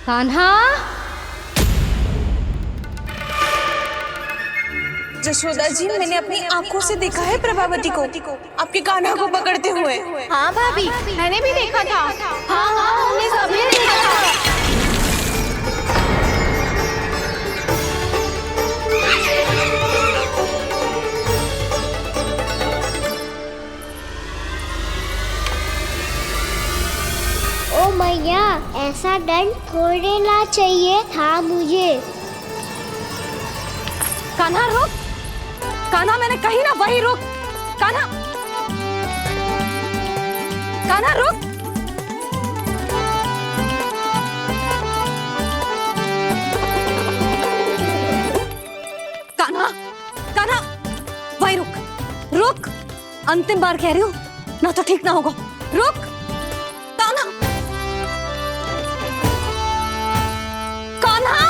कान्हा। जशोदा जी, मैंने अपनी आंखों से देखा है प्रभावती को आपके कान्हा को पकड़ते हुए। हाँ भाभी, मैंने भी देखा था। हाँ हाँ, हमने सबने देखा था। ओ मैया, ऐसा दंड थोड़े ना चाहिए था मुझे। कान्हा रुक, कान्हा मैंने कही ना वही रुक। कान्हा, कान्हा रुक। कान्हा, कान्हा वही रुक, रुक। अंतिम बार कह रही हूँ, ना तो ठीक ना होगा। रुक कान्हा, कान्हा।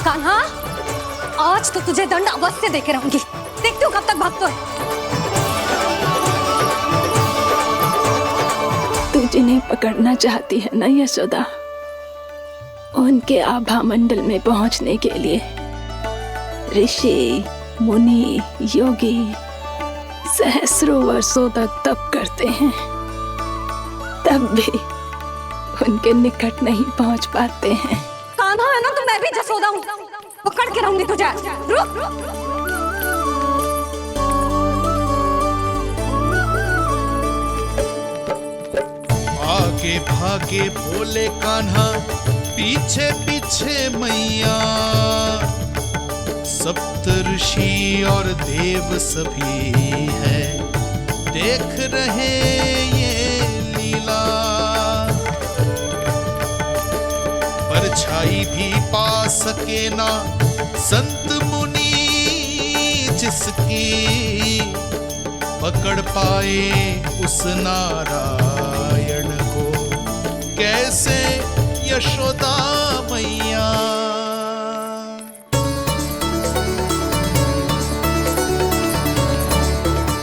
कान्हा, आज तो तुझे दंड अवश्य देके रहूंगी। देखती हूँ कब तक भागता है। तू जिन्हें पकड़ना चाहती है ना यशोदा, उनके आभा मंडल में पहुंचने के लिए ऋषि, मुनि, योगी सहस्रों वर्षों तक तप करते हैं, तब भी उनके निकट नहीं पहुंच पाते हैं। कान्हा है ना, तो मैं भी जसोदा हूँ, पकड़ के रहूंगी तुझे। रुक। आगे भागे बोले कान्हा, पीछे पीछे मैया। सप्त ऋषि और देव सभी है, देख रहे ये लीला। परछाई भी पा सके ना संत मुनि, जिसकी पकड़ पाए उस नारायण को, कैसे यशोदा मैया।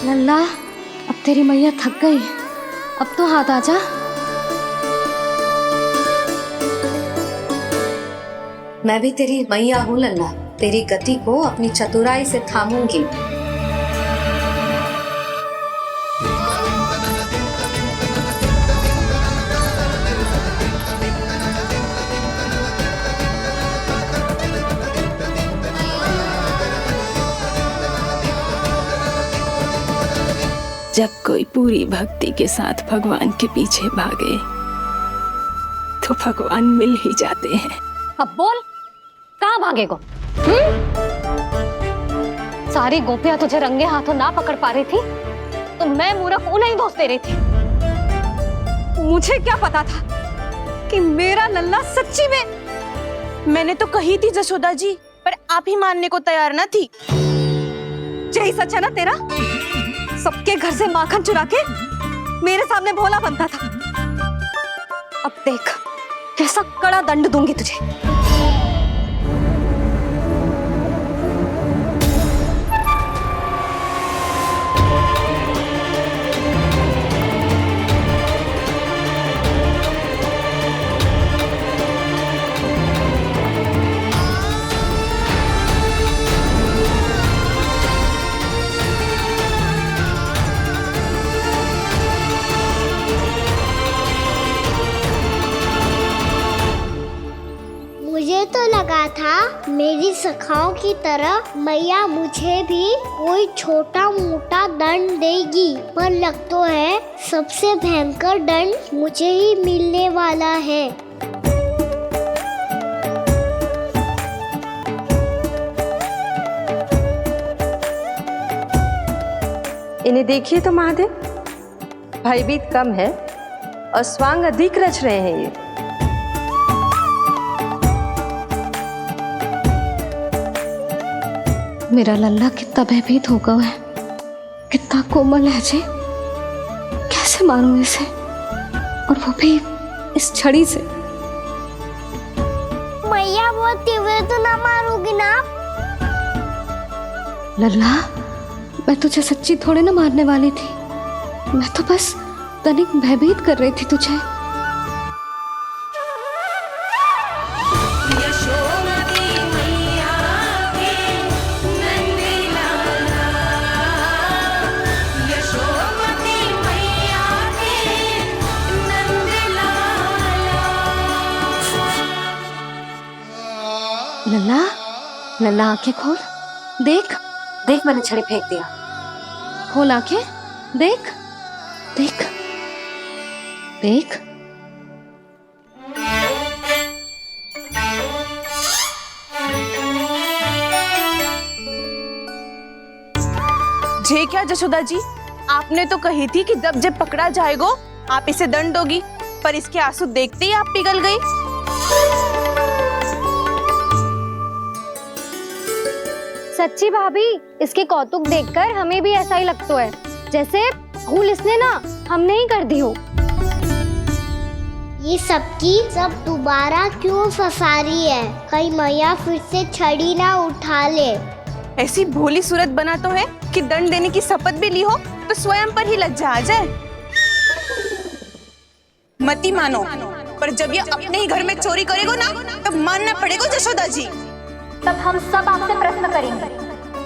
लल्ला, अब तेरी मैया थक गई, अब तो हाथ आजा। मैं भी तेरी मैया हूँ लल्ला, तेरी गति को अपनी चतुराई से थामूंगी। जब कोई पूरी भक्ति के साथ भगवान के पीछे भागे तो भगवान मिल ही जाते हैं। अब बोल, कहाँ भागेगा? सारी गोपियां तुझे रंगे हाथों ना पकड़ पा रही थी, तो मैं मूर्ख उन्हें ही दोष दे रही थी। मुझे क्या पता था कि मेरा लल्ला सच्ची में। मैंने तो कही थी जशोदा जी, पर आप ही मानने को तैयार ना थी। यही सच है ना तेरा? सबके घर से माखन चुरा के मेरे सामने भोला बनता था। अब देख कैसा कड़ा दंड दूंगी तुझे। मुझे तो लगा था मेरी सखाओं की तरह मैया मुझे भी कोई छोटा मोटा दंड देगी, पर लग तो है सबसे भयंकर दंड मुझे ही मिलने वाला है। इन्हें देखिए तो महादेव, भयभीत कम है और स्वांग अधिक रच रहे हैं ये। मेरा लल्ला कितना भयभीत होगा है, कितना कोमल है जी। कैसे मारूं इसे, और वो भी इस छड़ी से। मैया बहुत तीव्र तो ना मारोगी ना? लल्ला, मैं तुझे सच्ची थोड़े ना मारने वाली थी। मैं तो बस तनिक भयभीत कर रही थी तुझे। लल्ला, लल्ला आंखें खोल, देख देख, मैंने छड़ी फेंक दिया। खोल आंखें, देख देख देख। जे क्या जशोदा जी, आपने तो कही थी कि जब पकड़ा जाएगा आप इसे दंड दोगी, पर इसके आंसू देखते ही आप पिघल गई। सच्ची भाभी, इसके कौतुक देखकर हमें भी ऐसा ही लगता है, जैसे भूल इसने ना हमने ही कर दी हो। ये सबकी सब दोबारा क्यों फंसा रही है? कहीं मैया फिर से छड़ी ना उठा ले। ऐसी भोली सूरत बना तो है कि दंड देने की शपथ भी ली हो तो स्वयं पर ही लज्जा आ जाए। मती मानो, पर जब ये अपने ही घर में चोरी करेगा ना, तब मानना पड़ेगा जशोदा जी। तब हम सब आपसे प्रश्न करेंगे,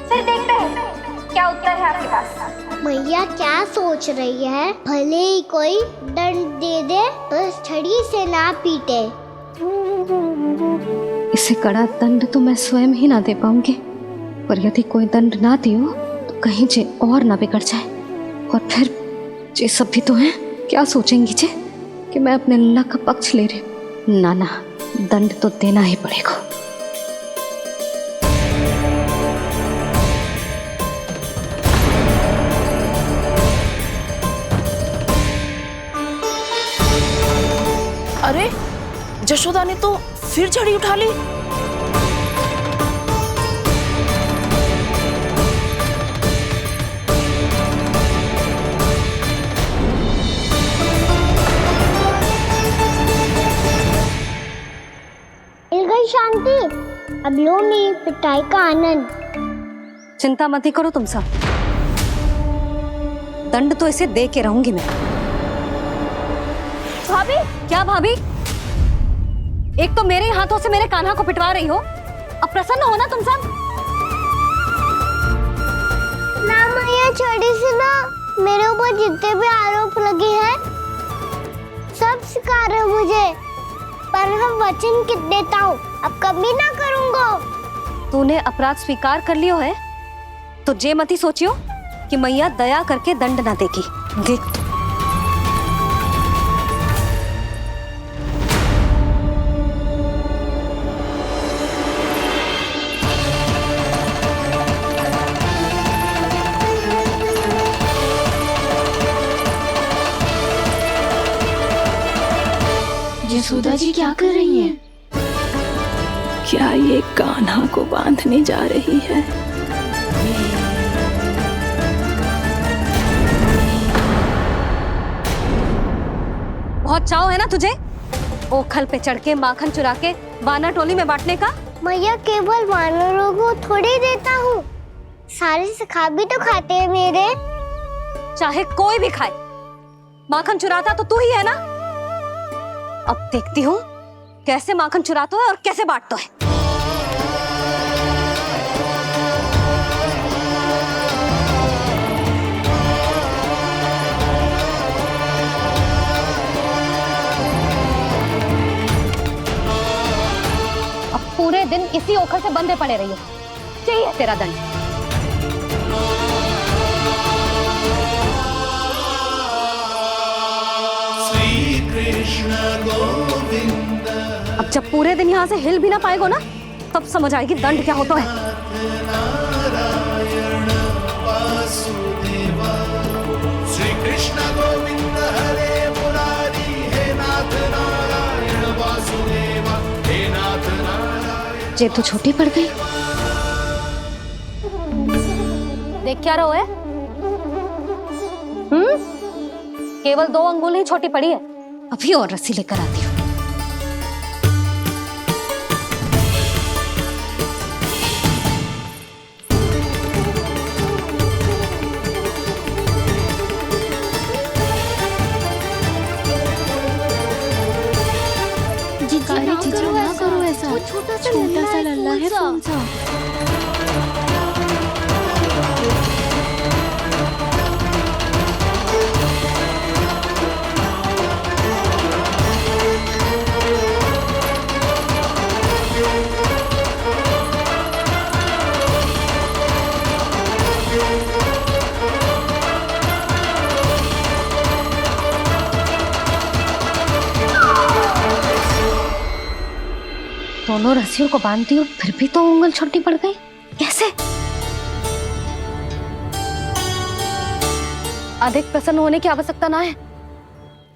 फिर देखते हैं क्या उत्तर है आपके पास। मैया क्या सोच रही है? भले ही कोई दंड दे दे, बस छड़ी से ना पीटे। इसे कड़ा दंड तो मैं स्वयं ही ना दे पाऊंगी, पर यदि कोई दंड ना दियो तो कहीं जे और ना बिगड़ जाए, और फिर जे सब भी तो हैं, क्या सोचेंगी जे कि मैं अपने लल्ला का पक्ष ले रही। ना ना, दंड तो देना ही पड़ेगा। अरे, जशोदा ने तो फिर छड़ी उठा ली। मिल गई शांति, अब लो मेरी पिटाई का आनंद। चिंता मत ही करो तुम सब, दंड तो इसे दे के रहूंगी मैं। भाभी, क्या भाभी? एक तो मेरे हाथों से मेरे कान्हा को पिटवा रही हो, अब प्रसन्न हो ना तुम सब। ना मैया, छड़ी से ना मेरे ऊपर जितने भी आरोप लगे हैं सब स्वीकार है मुझे, पर हम वचन कित देता हूँ, अब कभी ना करूँगा। तूने अपराध स्वीकार कर लियो है तो जे मती सोचियो कि मैया दया करके दंड ना देगी। देख, यशोदा जी क्या कर रही हैं? क्या ये कान्हा को बांधने जा रही है? बहुत चाव है ना तुझे ओखल पे चढ़ के माखन चुरा के वानर टोली में बांटने का। मैया, केवल वानरों को थोड़ी देता हूँ, सारे सखा भी तो खाते हैं मेरे। चाहे कोई भी खाए, माखन चुराता तो तू ही है ना। अब देखती हूँ कैसे माखन चुराता है और कैसे बांटता है। अब पूरे दिन इसी ओखल से बंधे पड़े रहिए, चाहिए तेरा दंड। अब जब पूरे दिन यहाँ से हिल भी ना पाएगो ना, तब समझ आएगी दंड क्या होता है। श्री कृष्ण गोविंद हरे मुरारी, हे नाथ नारायण वासुदेवा, हे नाथ नारायण। जे तो छोटी पड़ गई, देख क्या रहो है? केवल 2 अंगुल ही छोटी पड़ी है। अभी और रस्सी लेकर आती हूँ। जीजी ना करो ऐसा। वो छोटा सा लल्ला है कौन सा? दोनों रस्सियों को बांधती हूँ, फिर भी तो उंगल छोटी पड़ गई। कैसे? अधिक प्रसन्न होने की आवश्यकता ना है।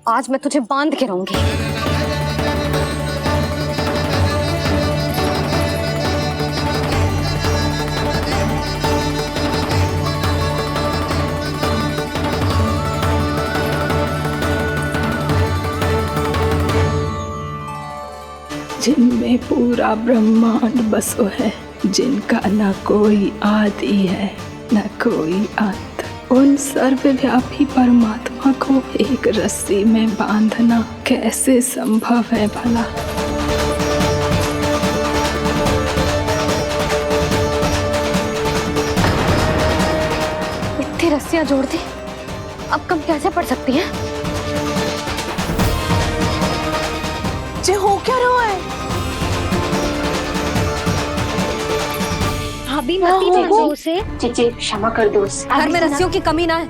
आज मैं तुझे बांध के रहूंगी। जिनमें पूरा ब्रह्मांड बसो है, जिनका न कोई आदि है न कोई अंत, उन सर्वव्यापी परमात्मा को एक रस्सी में बांधना कैसे संभव है भला? इतनी रस्सियां जोड़ दी, अब कम कैसे पड़ सकती हैं? जे हो क्या रहा है? अभी मती देखो उसे। जीजी क्षमा कर दो उसे। घर में रस्सियों की कमी ना है।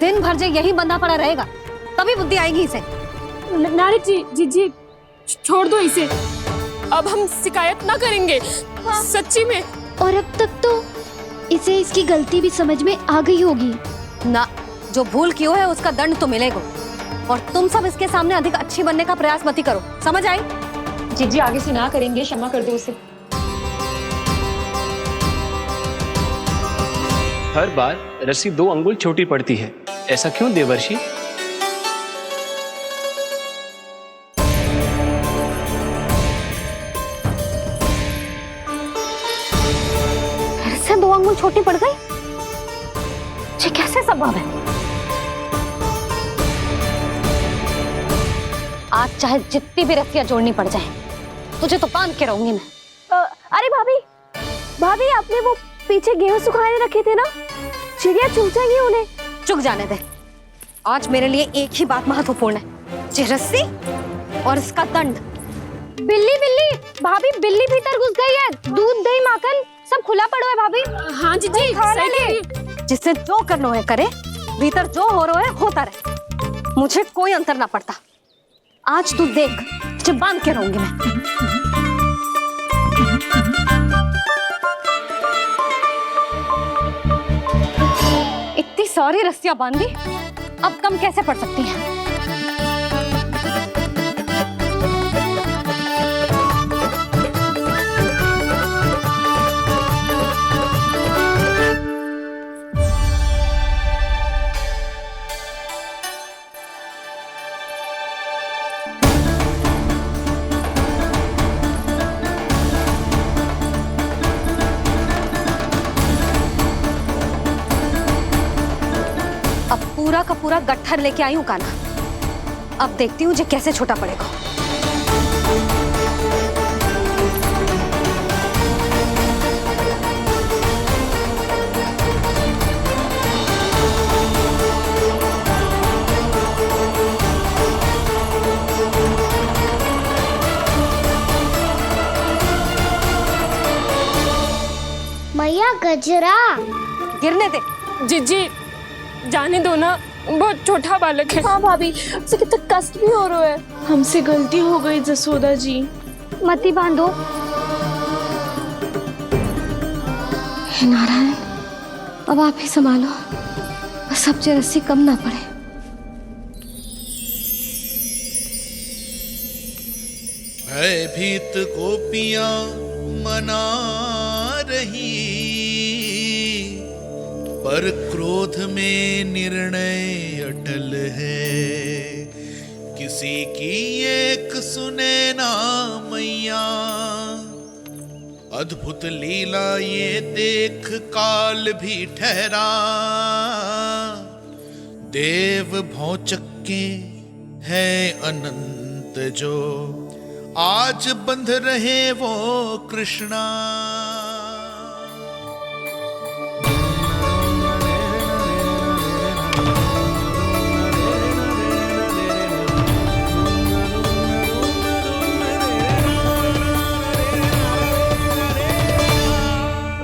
दिन भर जे यही बंधा पड़ा रहेगा, तभी बुद्धि आएगी इसे। नारी जी छोड़ दो इसे। अब हम शिकायत ना करेंगे। सच्ची में। और अब तक तो इसे इसकी गलती भी समझ में आ गई होगी ना। जो भूल की हो है उसका दंड तो मिलेगा। और तुम सब इसके सामने अधिक अच्छी बनने का प्रयास मत करो, समझ आई? जीजी आगे से ना करेंगे, क्षमा कर दो उसे। हर बार रस्सी 2 अंगुल छोटी पड़ती है, ऐसा क्यों देवर्षि? फिर से 2 अंगुल छोटी पड़ गई? ये कैसे संभव है? आज चाहे जितनी भी रस्सियां जोड़नी पड़ जाए, तुझे तो बांध के रहूंगी मैं। अरे भाभी आपने वो पीछे गेहूं सुखाने रखे थे ना, चिड़िया चुग जाएंगी उन्हें। चुक जाने दे। आज मेरे लिए एक ही बात महत्वपूर्ण है, ये रस्सी और इसका दंड। बिल्ली भाभी, बिल्ली भीतर घुस गई है। दूध दही माखन सब खुला पड़ा है भाभी। हाँ जीजी सही कह रही है। जिससे जो करना है करे, भीतर जो हो रहा है होता रहे, मुझे कोई अंतर ना पड़ता। आज तू देख, तुझे बांध के रहूंगी मैं। इतनी सारी रस्सियां बांधी, अब कम कैसे पड़ सकती हैं? पूरा का पूरा गट्ठर लेके आई हूँ कान्हा। अब देखती हूँ जे कैसे छोटा पड़ेगा। मैया गजरा गिरने दे। जीजी जाने दो ना, बहुत छोटा बालक है। हाँ भाभी, उसे कितना कष्ट भी हो रहा है। हमसे गलती हो गई जसोदा जी। मती बांधो। हे नारायण, अब आप ही संभालो, बस अब जे रस्सी कम ना पड़े। भयभीत गोपियां मना रही, पर क्रोध में निर्णय अटल है, किसी की एक सुने ना मैया। अद्भुत लीला ये देख काल भी ठहरा, देव भौचक्के है अनंत जो, आज बंध रहे वो कृष्णा।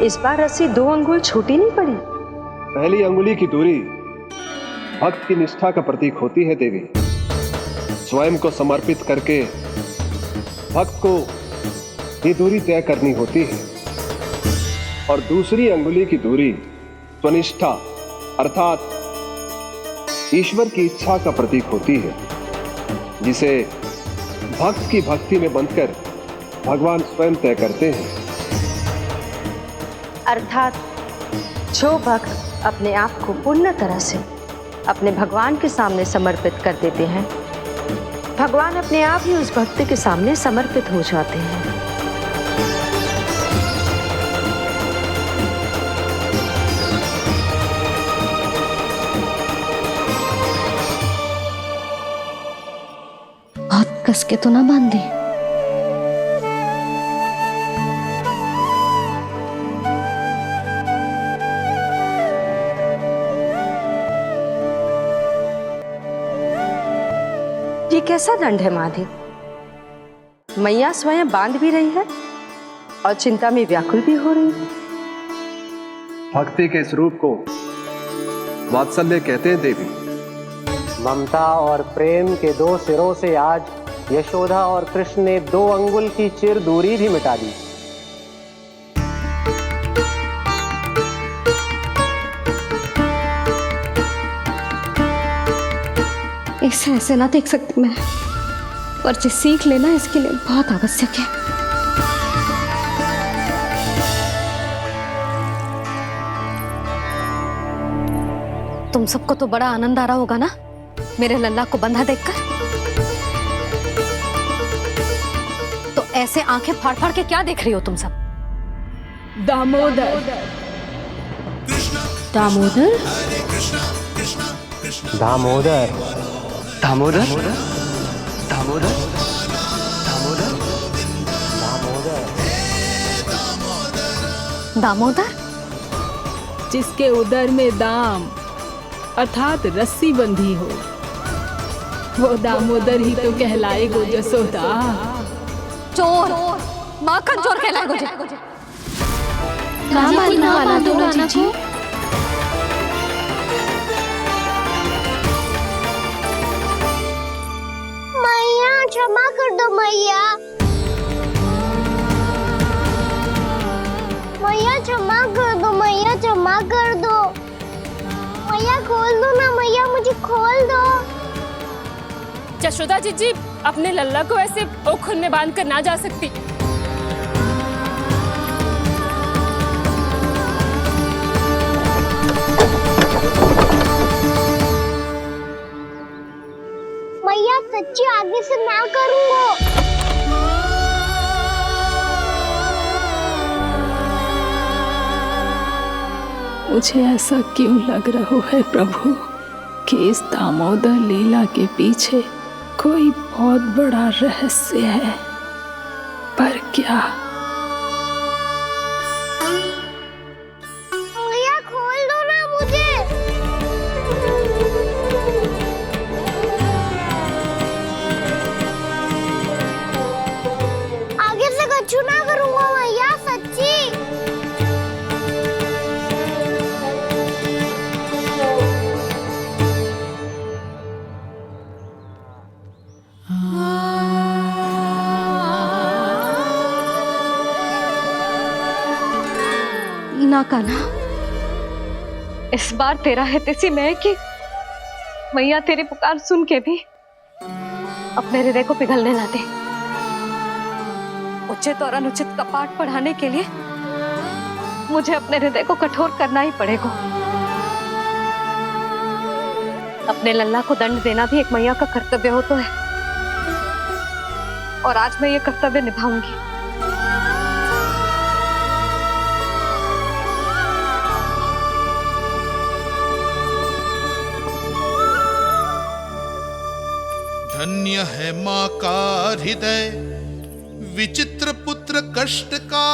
इस बार रस्सी 2 अंगुल छोटी नहीं पड़ी। पहली अंगुली की दूरी भक्त की निष्ठा का प्रतीक होती है देवी। स्वयं को समर्पित करके भक्त को ये दूरी तय करनी होती है। और दूसरी अंगुली की दूरी स्वनिष्ठा अर्थात ईश्वर की इच्छा का प्रतीक होती है, जिसे भक्त की भक्ति में बंधकर भगवान स्वयं तय करते हैं। अर्थात जो भक्त अपने आप को पूर्ण तरह से अपने भगवान के सामने समर्पित कर देते हैं, भगवान अपने आप ही उस भक्त के सामने समर्पित हो जाते हैं। बहुत कस के तो ना बांधी। ये कैसा दंड है माधे? मैया स्वयं बांध भी रही है और चिंता में व्याकुल भी हो रही है। भक्ति के स्वरूप को वात्सल्य कहते हैं देवी। ममता और प्रेम के 2 सिरों से आज यशोदा और कृष्ण ने 2 अंगुल की चिर दूरी भी मिटा दी। इसे ऐसे ना देख सकती मैं, पर जो सीख लेना इसके लिए बहुत आवश्यक है। तुम सबको तो बड़ा आनंद आ रहा होगा ना मेरे लल्ला को बंधा देखकर। तो ऐसे आंखें फाड़ फाड़ के क्या देख रही हो तुम सब? दामोदर दामोदर दामोदर दामोदर दामोदर दामोदर दामोदर जिसके उदर में दाम अर्थात रस्सी बंधी हो, वो दामोदर ही तो कहलाएगो जसोदा। चोर माखन चोर कहलाएगो जे। कहाँ मारना वाला दो जीजी? मैया क्षमा कर दो मैया। मैया क्षमा कर दो, मैया क्षमा कर दो। मैया खोल दो ना मैया, मुझे खोल दो। यशोदा जीजी अपने लल्ला को ऐसे ओखल में बांध कर ना जा सकती। मैया सच्ची आगे से ना करूंगा। मुझे ऐसा क्यों लग रहा है प्रभु कि इस दामोदर लीला के पीछे कोई बहुत बड़ा रहस्य है, पर क्या? मैया खोल दो ना मुझे। आगे से कछु ना करूंगा मैया, सच्ची। ना कान्हा, इस बार तेरा है तेसी मैं कि मैया तेरी पुकार सुन के भी अपने हृदय को पिघलने ना दे। उचित और अनुचित का पाठ पढ़ाने के लिए मुझे अपने हृदय को कठोर करना ही पड़ेगा। अपने लल्ला को दंड देना भी एक मैया का कर्तव्य हो तो है, और आज मैं ये कर्तव्य निभाऊंगी। धन्य है माँ का हृदय, विचित्र पुत्र कष्ट का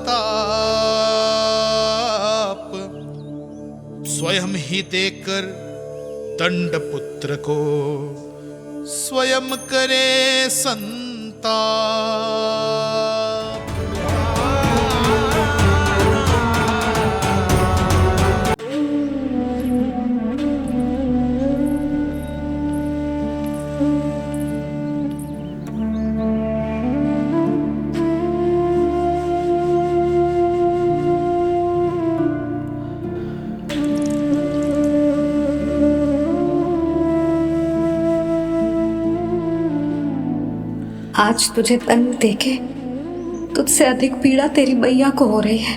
ताप, स्वयं ही देकर दंड पुत्र को स्वयं करे संताप। आज तुझे दंड देके तुझसे अधिक पीड़ा तेरी मैया को हो रही है।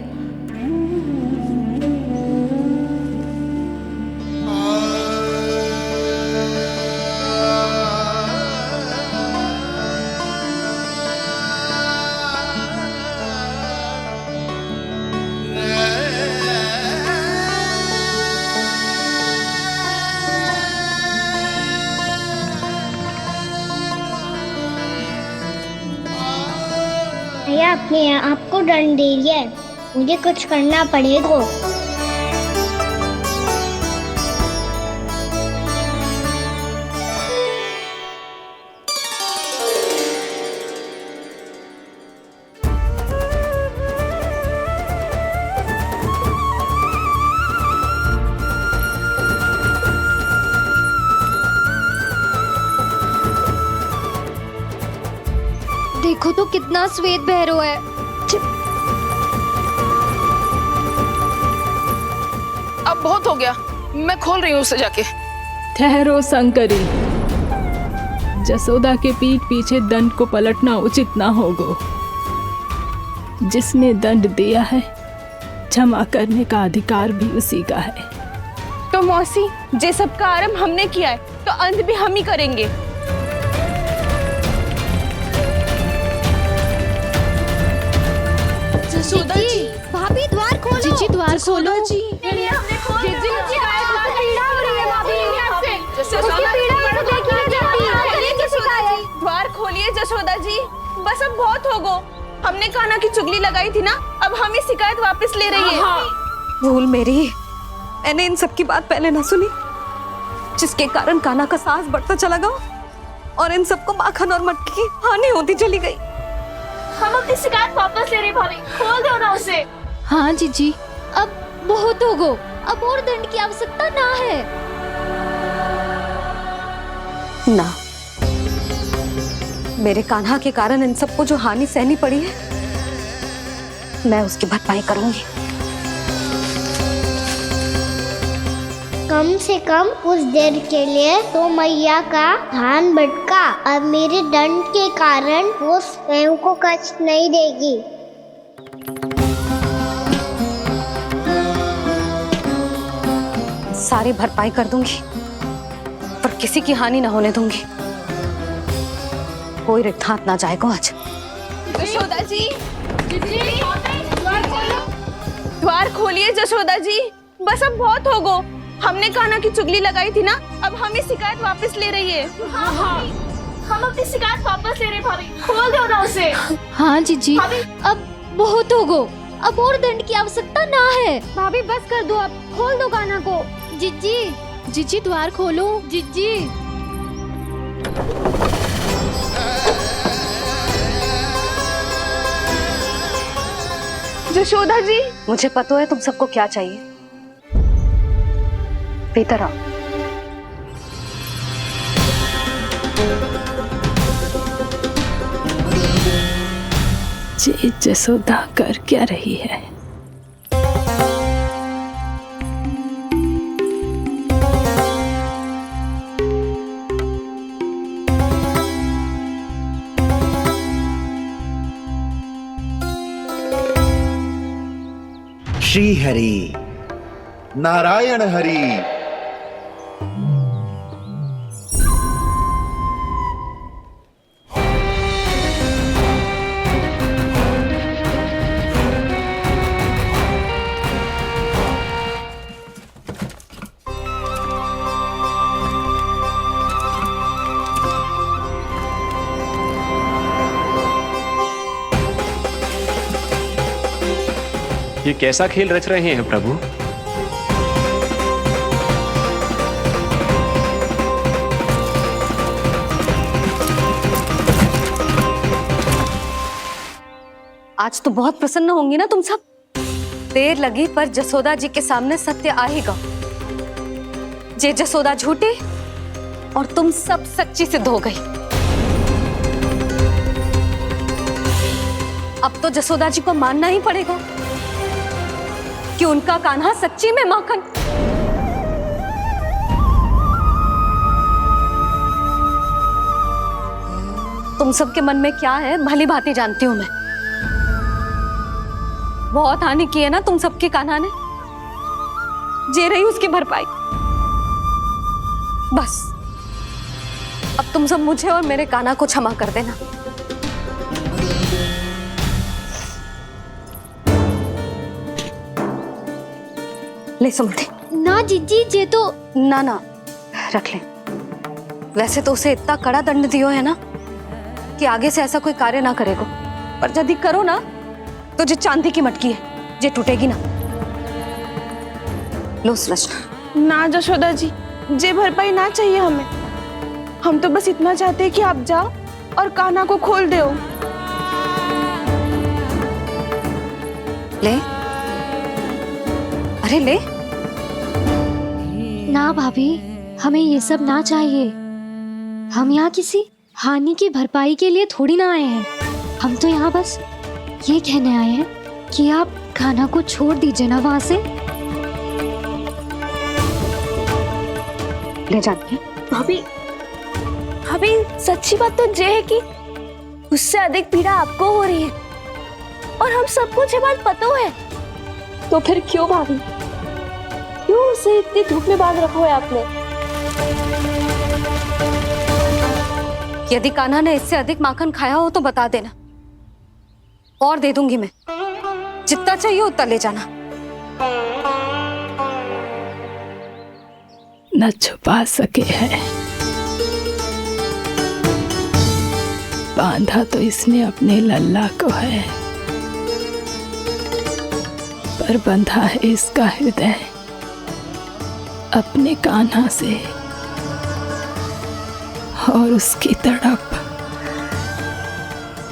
मैया अपने आप को दंड दे रही है, मुझे कुछ करना पड़ेगा। देखो तो कितना श्वेत भैरो है। अब बहुत हो गया, मैं खोल रही हूँ उसे जाके। ठहरो शंकरी, जसोदा के पीठ पीछे दंड को पलटना उचित ना होगा। जिसने दंड दिया है, क्षमा करने का अधिकार भी उसी का है। तो मौसी, जे सब का आरंभ हमने किया है, तो अंत भी हम ही करेंगे। जसोदा जी, भाभी द्वार खोलो। जीजी द्वार खोलो। जी द्वार खोलिए जसोदा जी, बस अब बहुत हो गो। हमने कान्हा की चुगली लगाई थी ना, अब हम ये शिकायत वापस ले रही है। भूल मेरी, मैंने इन सब की बात पहले ना सुनी, जिसके कारण कान्हा का साहस बढ़ता चला गया और इन सबको माखन और मटकी की हानि होती चली गई। हम अपनी शिकायत वापस ले रहे भाभी, खोल दो ना उसे। हाँ जीजी, अब बहुत हो गो, अब और दंड की आवश्यकता ना है। ना, मेरे कान्हा के कारण इन सबको जो हानि सहनी पड़ी है, मैं उसकी भरपाई करूंगी। कम से कम कुछ देर के लिए तो मैया का ध्यान भटका, अब मेरे दंड के कारण वो स्वयं को कष्ट नहीं देगी। सारी भरपाई कर दूंगी, पर किसी की हानि न होने दूंगी। कोई रिक्त हाथ ना जाएगा आज। जसोदा जी, द्वार खोलिए जसोदा जी, बस अब बहुत हो गो। हमने कान्हा की चुगली लगाई थी ना, अब हम ये शिकायत वापस ले रही है। हम अपनी शिकायत वापस ले रहे भाभी, खोल दो ना उसे। हाँ जीजी, अब बहुत हो गो, अब और दंड की आवश्यकता ना है। भाभी बस कर दो, अब खोल दो कान्हा को। जीजी, जीजी द्वार खोलो। जीजी, जसोदा जी, मुझे पता है तुम सबको क्या चाहिए। भीतर आओ। जे जसोदा कर क्या रही है? श्री हरि, नारायण हरि, ये कैसा खेल रच रहे हैं प्रभु? आज तो बहुत प्रसन्न होंगी ना तुम सब। देर लगी पर जसोदा जी के सामने सत्य आएगा। जे जसोदा झूठी और तुम सब सच्ची सिद्ध हो गई। अब तो जसोदा जी को मानना ही पड़ेगा कि उनका कान्हा सच्ची में माखन। तुम सबके मन में क्या है भली भांति जानती हूं मैं। बहुत हानि की है ना तुम सबके कान्हा ने। जे रही उसकी भरपाई। बस अब तुम सब मुझे और मेरे कान्हा को क्षमा कर देना। ले सुमति। ना जीजी, जे तो ना ना रख ले। वैसे तो उसे इतना कड़ा दंड दियो है ना कि आगे से ऐसा कोई कार्य ना करेगा। पर यदि करो ना तो जो चांदी की मटकी है जे टूटेगी ना। लो सृष्टि। ना जशोदा जी, जे भरपाई ना चाहिए हमें। हम तो बस इतना चाहते हैं कि आप जाओ और कान्हा को खोल दो। ले, अरे ले। ना भाभी, हमें ये सब ना चाहिए। हम यहाँ किसी हानि की भरपाई के लिए थोड़ी ना आए हैं। हम तो यहाँ बस ये कहने आए हैं कि आप कान्हा को छोड़ दीजिए ना वहां से। ले जाती है। भाभी, भाभी सच्ची बात तो ये है कि उससे अधिक पीड़ा आपको हो रही है और हम सबको ये बात पता है। तो फिर क्यों भाभी, क्यों उसे इतनी धूप में बांध रखा है आपने? यदि कान्हा ने इससे अधिक माखन खाया हो तो बता देना और दे दूंगी मैं। जितना चाहिए उतना ले जाना। न छुपा सके हैं। बांधा तो इसने अपने लल्ला को है, पर बंधा है इसका हृदय अपने कान्हा से। और उसकी तड़प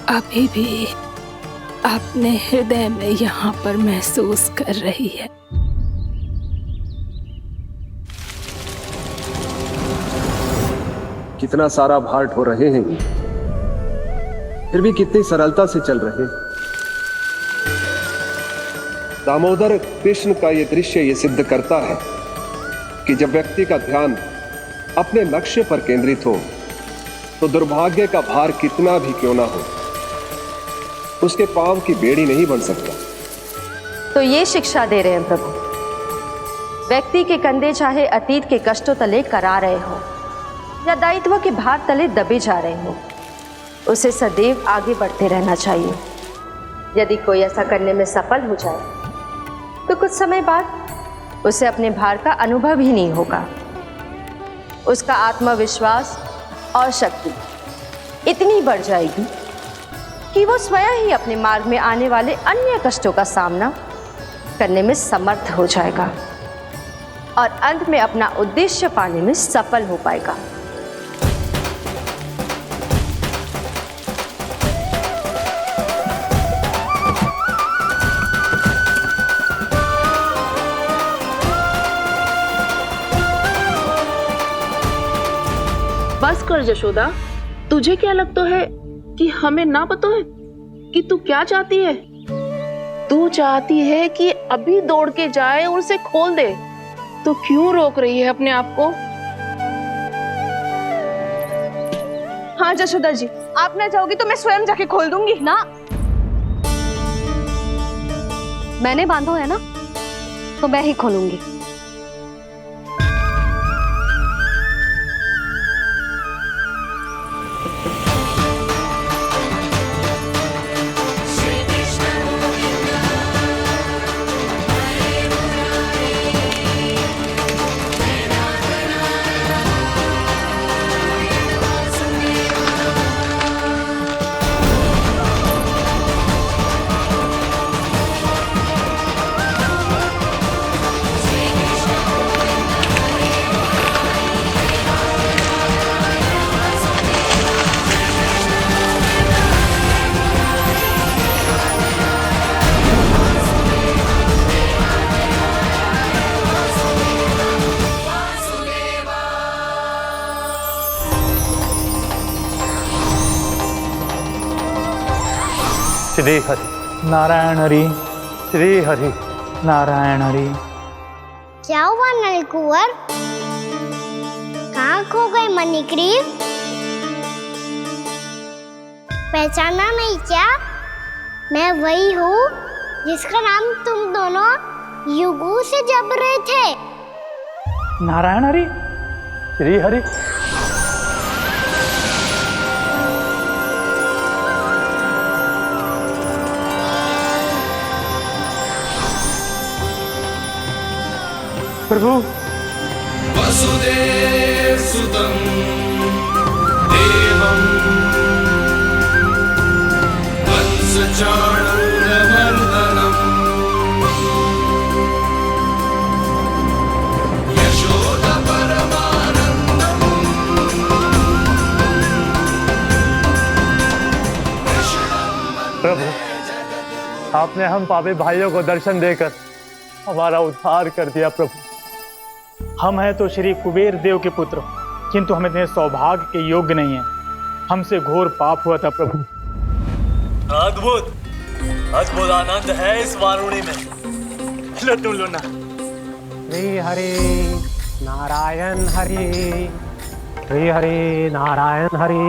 अभी भी अपने हृदय में यहाँ पर महसूस कर रही है। कितना सारा भार ढो रहे हैं, फिर भी कितनी सरलता से चल रहे हैं। दामोदर कृष्ण का यह दृश्य ये सिद्ध करता है कि जब व्यक्ति का ध्यान अपने लक्ष्य पर केंद्रित हो तो दुर्भाग्य का भार कितना भी क्यों ना हो, उसके पांव की बेड़ी नहीं बन सकता। तो ये शिक्षा दे रहे हैं प्रभु। व्यक्ति के कंधे चाहे अतीत के कष्टों तले करा रहे हो या दायित्व के भार तले दबे जा रहे हो, उसे सदैव आगे बढ़ते रहना चाहिए। यदि कोई ऐसा करने में सफल हो जाए तो कुछ समय बाद उसे अपने भार का अनुभव ही नहीं होगा। उसका आत्मविश्वास और शक्ति इतनी बढ़ जाएगी कि वो स्वयं ही अपने मार्ग में आने वाले अन्य कष्टों का सामना करने में समर्थ हो जाएगा और अंत में अपना उद्देश्य पाने में सफल हो पाएगा। बस कर जशोदा, तुझे क्या लगता है कि हमें ना पता है कि तू क्या चाहती है? तू चाहती है कि अभी दौड़ के जाए और उसे खोल दे, तो क्यों रोक रही है अपने आप को? हाँ जशोदा जी, आप ना चाहोगी तो मैं स्वयं जाके खोल दूंगी। ना, मैंने बांधो है ना तो मैं ही खोलूंगी। श्री हरि नारायण हरि, श्री हरि नारायण हरि। क्या हुआ नलकुंवर? कहाँ खो गए मणिग्रीव? पहचाना नहीं क्या? मैं वही हूँ जिसका नाम तुम दोनों युगों से जप रहे थे। नारायण हरि, श्री हरि। प्रभु वसुदेव सुतं देवं वंशचाणूरमर्दनम् यशोदा परमानंदम् प्रभु, आपने हम पापी भाइयों को दर्शन देकर हमारा उद्धार कर दिया। प्रभु, हम हैं तो श्री कुबेर देव के पुत्र, किंतु हम इतने सौभाग्य के योग्य नहीं हैं। हमसे घोर पाप हुआ था प्रभु। अद्भुत अद्भुत आनंद है इस वारुणी में। लो तुम लो ना। श्री हरि नारायण हरि, श्री हरि नारायण हरि।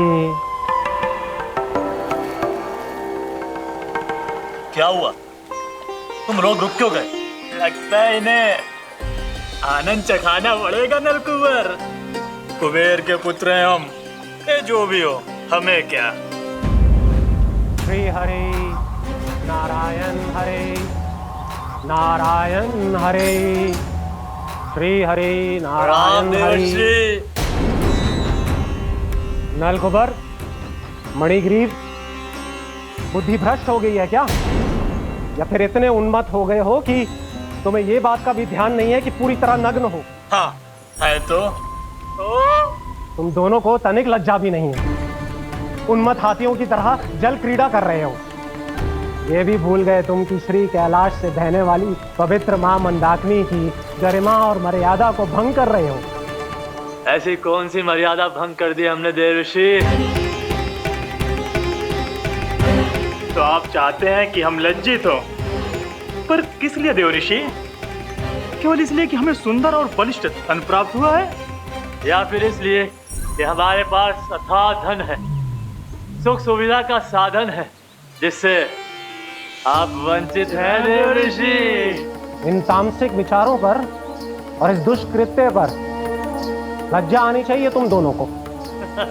क्या हुआ? तुम रोक रुक क्यों गए? लगता है इन्हें आनंद चखाना पड़ेगा नलकुंवर। कुबेर के पुत्र हैं हम, ये जो भी हो हमें क्या। श्री हरि नारायण हरि, नारायण हरि, श्री हरि नारायण हरि। नलकुबर, मणिग्रीव, बुद्धि भ्रष्ट हो गई है क्या? या फिर इतने उन्मत्त हो गए हो कि तुम्हें ये बात का भी ध्यान नहीं है कि पूरी तरह नग्न हो? हाँ है तो। तुम दोनों को तनिक लज्जा भी नहीं है। उन्मत्त हाथियों की तरह जल क्रीड़ा कर रहे हो। ये भी भूल गए तुम कि श्री कैलाश से बहने वाली पवित्र मां मंदाकिनी की गरिमा और मर्यादा को भंग कर रहे हो। ऐसी कौन सी मर्यादा भंग कर दी हमने देव ऋषि? तो आप चाहते हैं कि हम लज्जित हो, पर किस लिए देव ऋषि? केवल इसलिए कि हमें सुंदर और बलिष्ठ धन प्राप्त हुआ है, या फिर इसलिए कि हमारे पास अथाह धन है, सुख सुविधा का साधन है, जिससे आप वंचित हैं देव ऋषि? इन तामसिक विचारों पर और इस दुष्कृत्य पर लज्जा आनी चाहिए तुम दोनों को।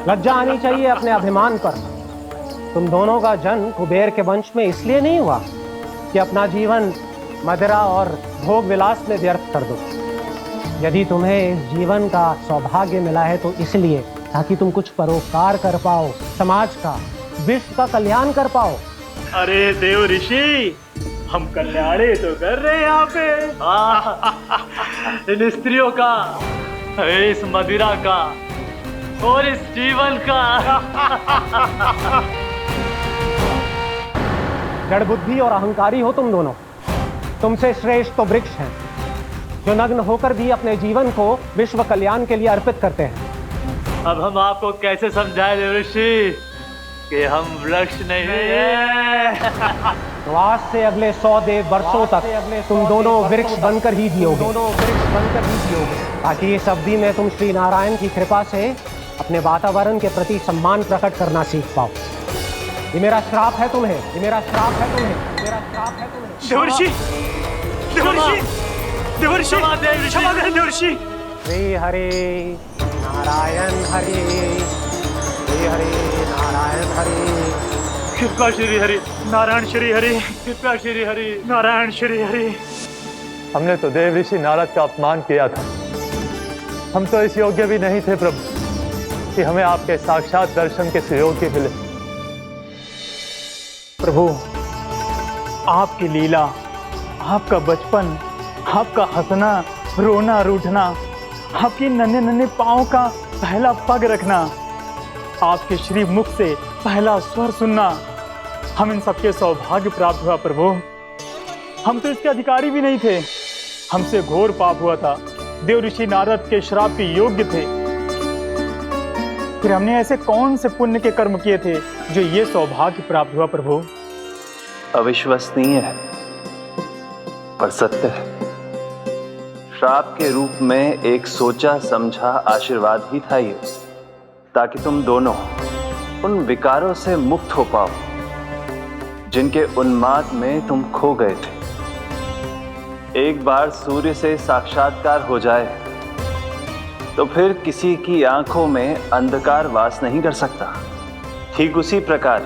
लज्जा आनी चाहिए अपने अभिमान पर। तुम दोनों का जन्म कुबेर के वंश में इसलिए नहीं हुआ कि अपना जीवन मदिरा और भोग विलास में व्यर्थ कर दो। यदि तुम्हें इस जीवन का सौभाग्य मिला है तो इसलिए ताकि तुम कुछ परोपकार कर पाओ, समाज का, विश्व का कल्याण कर पाओ। अरे देव ऋषि, हम कल्याण तो कर रहे हैं यहाँ पे। इन स्त्रियों का, इस मदिरा का और इस जीवन का। जड़ बुद्धि और अहंकारी हो तुम दोनों। तुमसे श्रेष्ठ तो वृक्ष हैं, जो नग्न होकर भी अपने जीवन को विश्व कल्याण के लिए अर्पित करते हैं। अब हम आपको कैसे समझाएं देव ऋषि कि हम वृक्ष नहीं हैं? तो आज से अगले 100 वर्षों तक तुम दोनों वृक्ष बनकर ही जियोगे। ताकि इस अवधि में तुम श्री नारायण की कृपा से अपने वातावरण के प्रति सम्मान प्रकट करना सीख पाओ। ये मेरा श्राप है तुम्हें, ये मेरा श्राप है तुम्हें, मेरा श्राप है तुम्हें। देवर्षि, देवर्षि, देवर्षि, क्षमा करें देवर्षि। श्री हरि नारायण हरि, श्री हरि नारायण हरि। कृपा श्री हरि नारायण, श्री हरि कृपा श्री हरि नारायण, श्री हरि। हमने तो देव ऋषि नारद का अपमान किया था। हम तो इस योग्य भी नहीं थे प्रभु कि हमें आपके साक्षात दर्शन के सुयोग्य मिले। प्रभु, आपकी लीला, आपका बचपन, आपका हंसना, रोना, रूठना, आपकी नन्हे नन्हे पाँव का पहला पग रखना, आपके श्री मुख से पहला स्वर सुनना, हम इन सबके सौभाग्य प्राप्त हुआ प्रभु। हम तो इसके अधिकारी भी नहीं थे। हमसे घोर पाप हुआ था, देव ऋषि नारद के श्राप के योग्य थे। फिर हमने ऐसे कौन से पुण्य के कर्म किए थे जो ये सौभाग्य प्राप्त हुआ प्रभु? अविश्वसनीय है पर सत्य है। श्राप के रूप में एक सोचा समझा आशीर्वाद ही था ये, ताकि तुम दोनों उन विकारों से मुक्त हो पाओ जिनके उन्माद में तुम खो गए थे। एक बार सूर्य से साक्षात्कार हो जाए तो फिर किसी की आंखों में अंधकार वास नहीं कर सकता। ठीक उसी प्रकार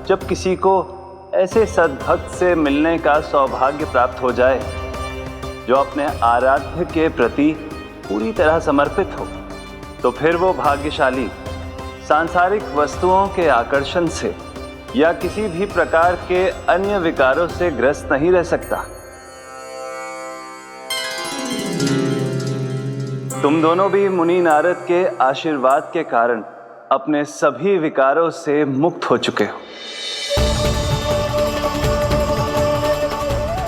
जब किसी को ऐसे सद्भक्त से मिलने का सौभाग्य प्राप्त हो जाए जो अपने आराध्य के प्रति पूरी तरह समर्पित हो, तो फिर वो भाग्यशाली सांसारिक वस्तुओं के आकर्षण से या किसी भी प्रकार के अन्य विकारों से ग्रस्त नहीं रह सकता। तुम दोनों भी मुनि नारद के आशीर्वाद के कारण अपने सभी विकारों से मुक्त हो चुके हो।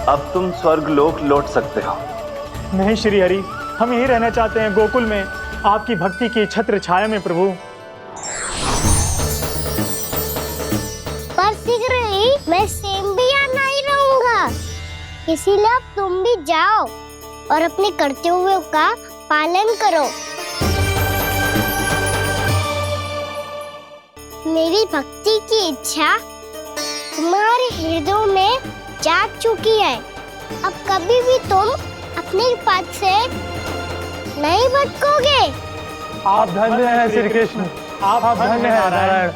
अब तुम स्वर्गलोक लौट सकते हो। नहीं श्री हरि, हम यहीं रहना चाहते हैं, गोकुल में आपकी भक्ति की छत्र छाया में प्रभु। पर शीघ्र ही मैं सेम्बिया नहीं रहूंगा, इसीलिए अब तुम भी जाओ और अपने कर्तव्यों का पालन करो। मेरी भक्ति की इच्छा तुम्हारे हृदय में जाग चुकी है। अब कभी भी तुम अपने पद से नहीं भटकोगे। आप धन्य हैं श्री कृष्ण, आप धन्य हैं नारायण,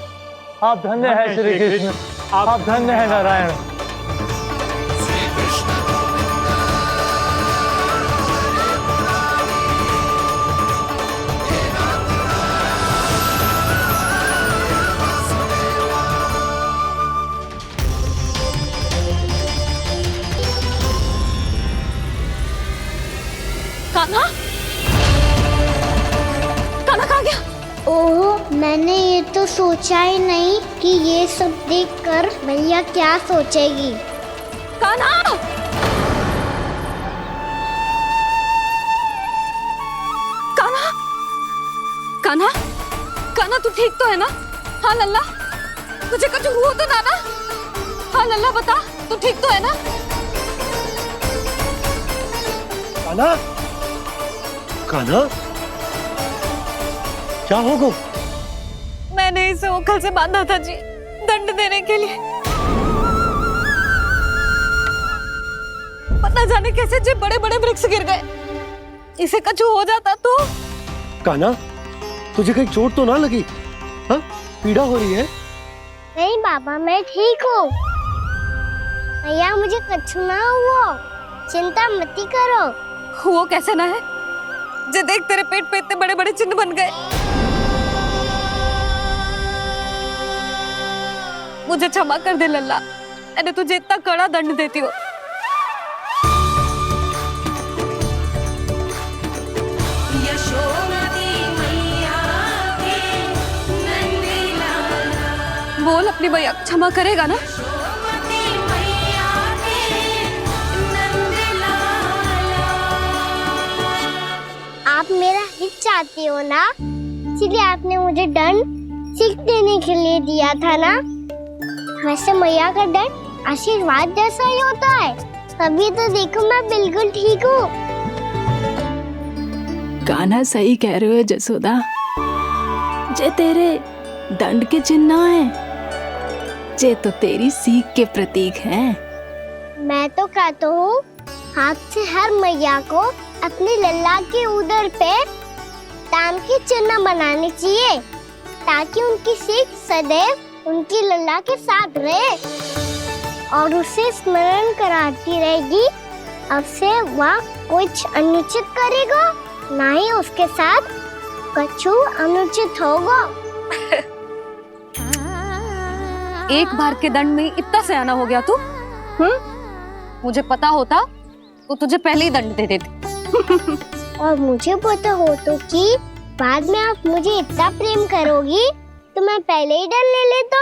आप धन्य हैं श्री कृष्ण, आप धन्य हैं नारायण। कान्हा, कान्हा कहाँ गया? ओह, मैंने ये तो सोचा ही नहीं कि ये सब देखकर भैया क्या सोचेगी। कान्हा! कान्हा! कान्हा! कान्हा तू ठीक तो है ना? हाँ लल्ला, तुझे कुछ हुआ तो ना? हाँ लल्ला बता, तू ठीक तो है ना? कान्हा, कान्हा, क्या होगा? मैंने इसे ओखल से बांधा था जी, दंड देने के लिए। पता जाने कैसे जे बड़े बड़े वृक्ष गिर गए। इसे कुछ हो जाता तो? कान्हा, तुझे कहीं चोट तो ना लगी? हाँ, पीड़ा हो रही है? नहीं बाबा, मैं ठीक हूँ। भैया मुझे कुछ ना हुआ, चिंता मत करो। वो कैसे ना है? जे देख तेरे पेट पे इतने बड़े बड़े चिन्ह बन गए। मुझे क्षमा कर दे लल्ला, मैंने तुझे इतना कड़ा दंड देती हूँ। बोल अपनी भैया क्षमा करेगा ना? आप मेरा हित चाहते हो ना, इसलिए आपने मुझे दंड सीख देने के लिए दिया था ना। वैसे मैया का दंड आशीर्वाद जैसा ही होता है, तभी तो देखो मैं बिल्कुल ठीक हूँ। कान्हा सही कह रहे हो जसोदा, जे तेरे दंड के चिन्ह है, जे तो तेरी सीख के प्रतीक हैं। मैं तो कहता हूँ हाथ से हर मैया को अपनी लल्ला के उदर पे ताम के चिन्ह बनाने चाहिए, ताकि उनकी सीख सदैव उनकी लल्ला के साथ रहे और उसे स्मरण कराती रहेगी। अब से वह कुछ अनुचित करेगा, ना ही उसके साथ कुछ अनुचित होगा। एक बार के दंड में इतना सयाना हो गया तू? मुझे पता होता तो तुझे पहले ही दंड दे देती। और मुझे पता हो तो कि बाद में आप मुझे इतना प्रेम करोगी तो मैं पहले ही दंड ले लेता।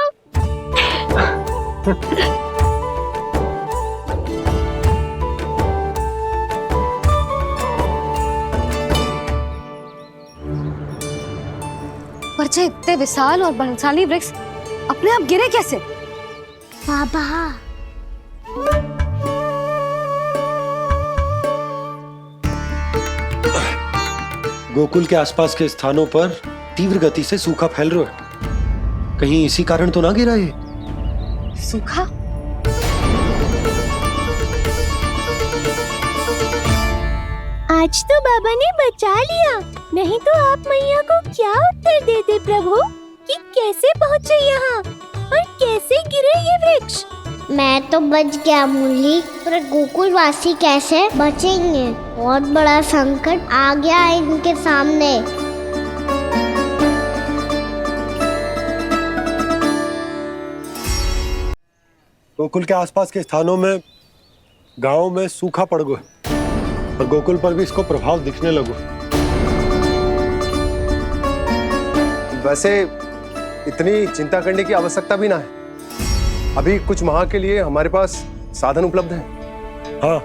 पर जे इतने विशाल और बलशाली वृक्ष अपने आप गिरे कैसे? बाबा, गोकुल के आसपास के स्थानों पर तीव्र गति से सूखा फैल रहा है। कहीं इसी कारण तो ना गिरा ये? सूखा? आज तो बाबा ने बचा लिया, नहीं तो आप मैया को क्या उत्तर देते प्रभु कि कैसे पहुँचे यहाँ और कैसे गिरे ये वृक्ष। मैं तो बच गया मुरली, पर गोकुल वासी कैसे बचेंगे? बहुत बड़ा संकट आ गया है इनके सामने। गोकुल के आसपास के स्थानों में, गांवों में सूखा पड़ गया और गोकुल पर भी इसको प्रभाव दिखने लगो। वैसे इतनी चिंता करने की आवश्यकता भी ना है। अभी कुछ माह के लिए हमारे पास साधन उपलब्ध है। हाँ,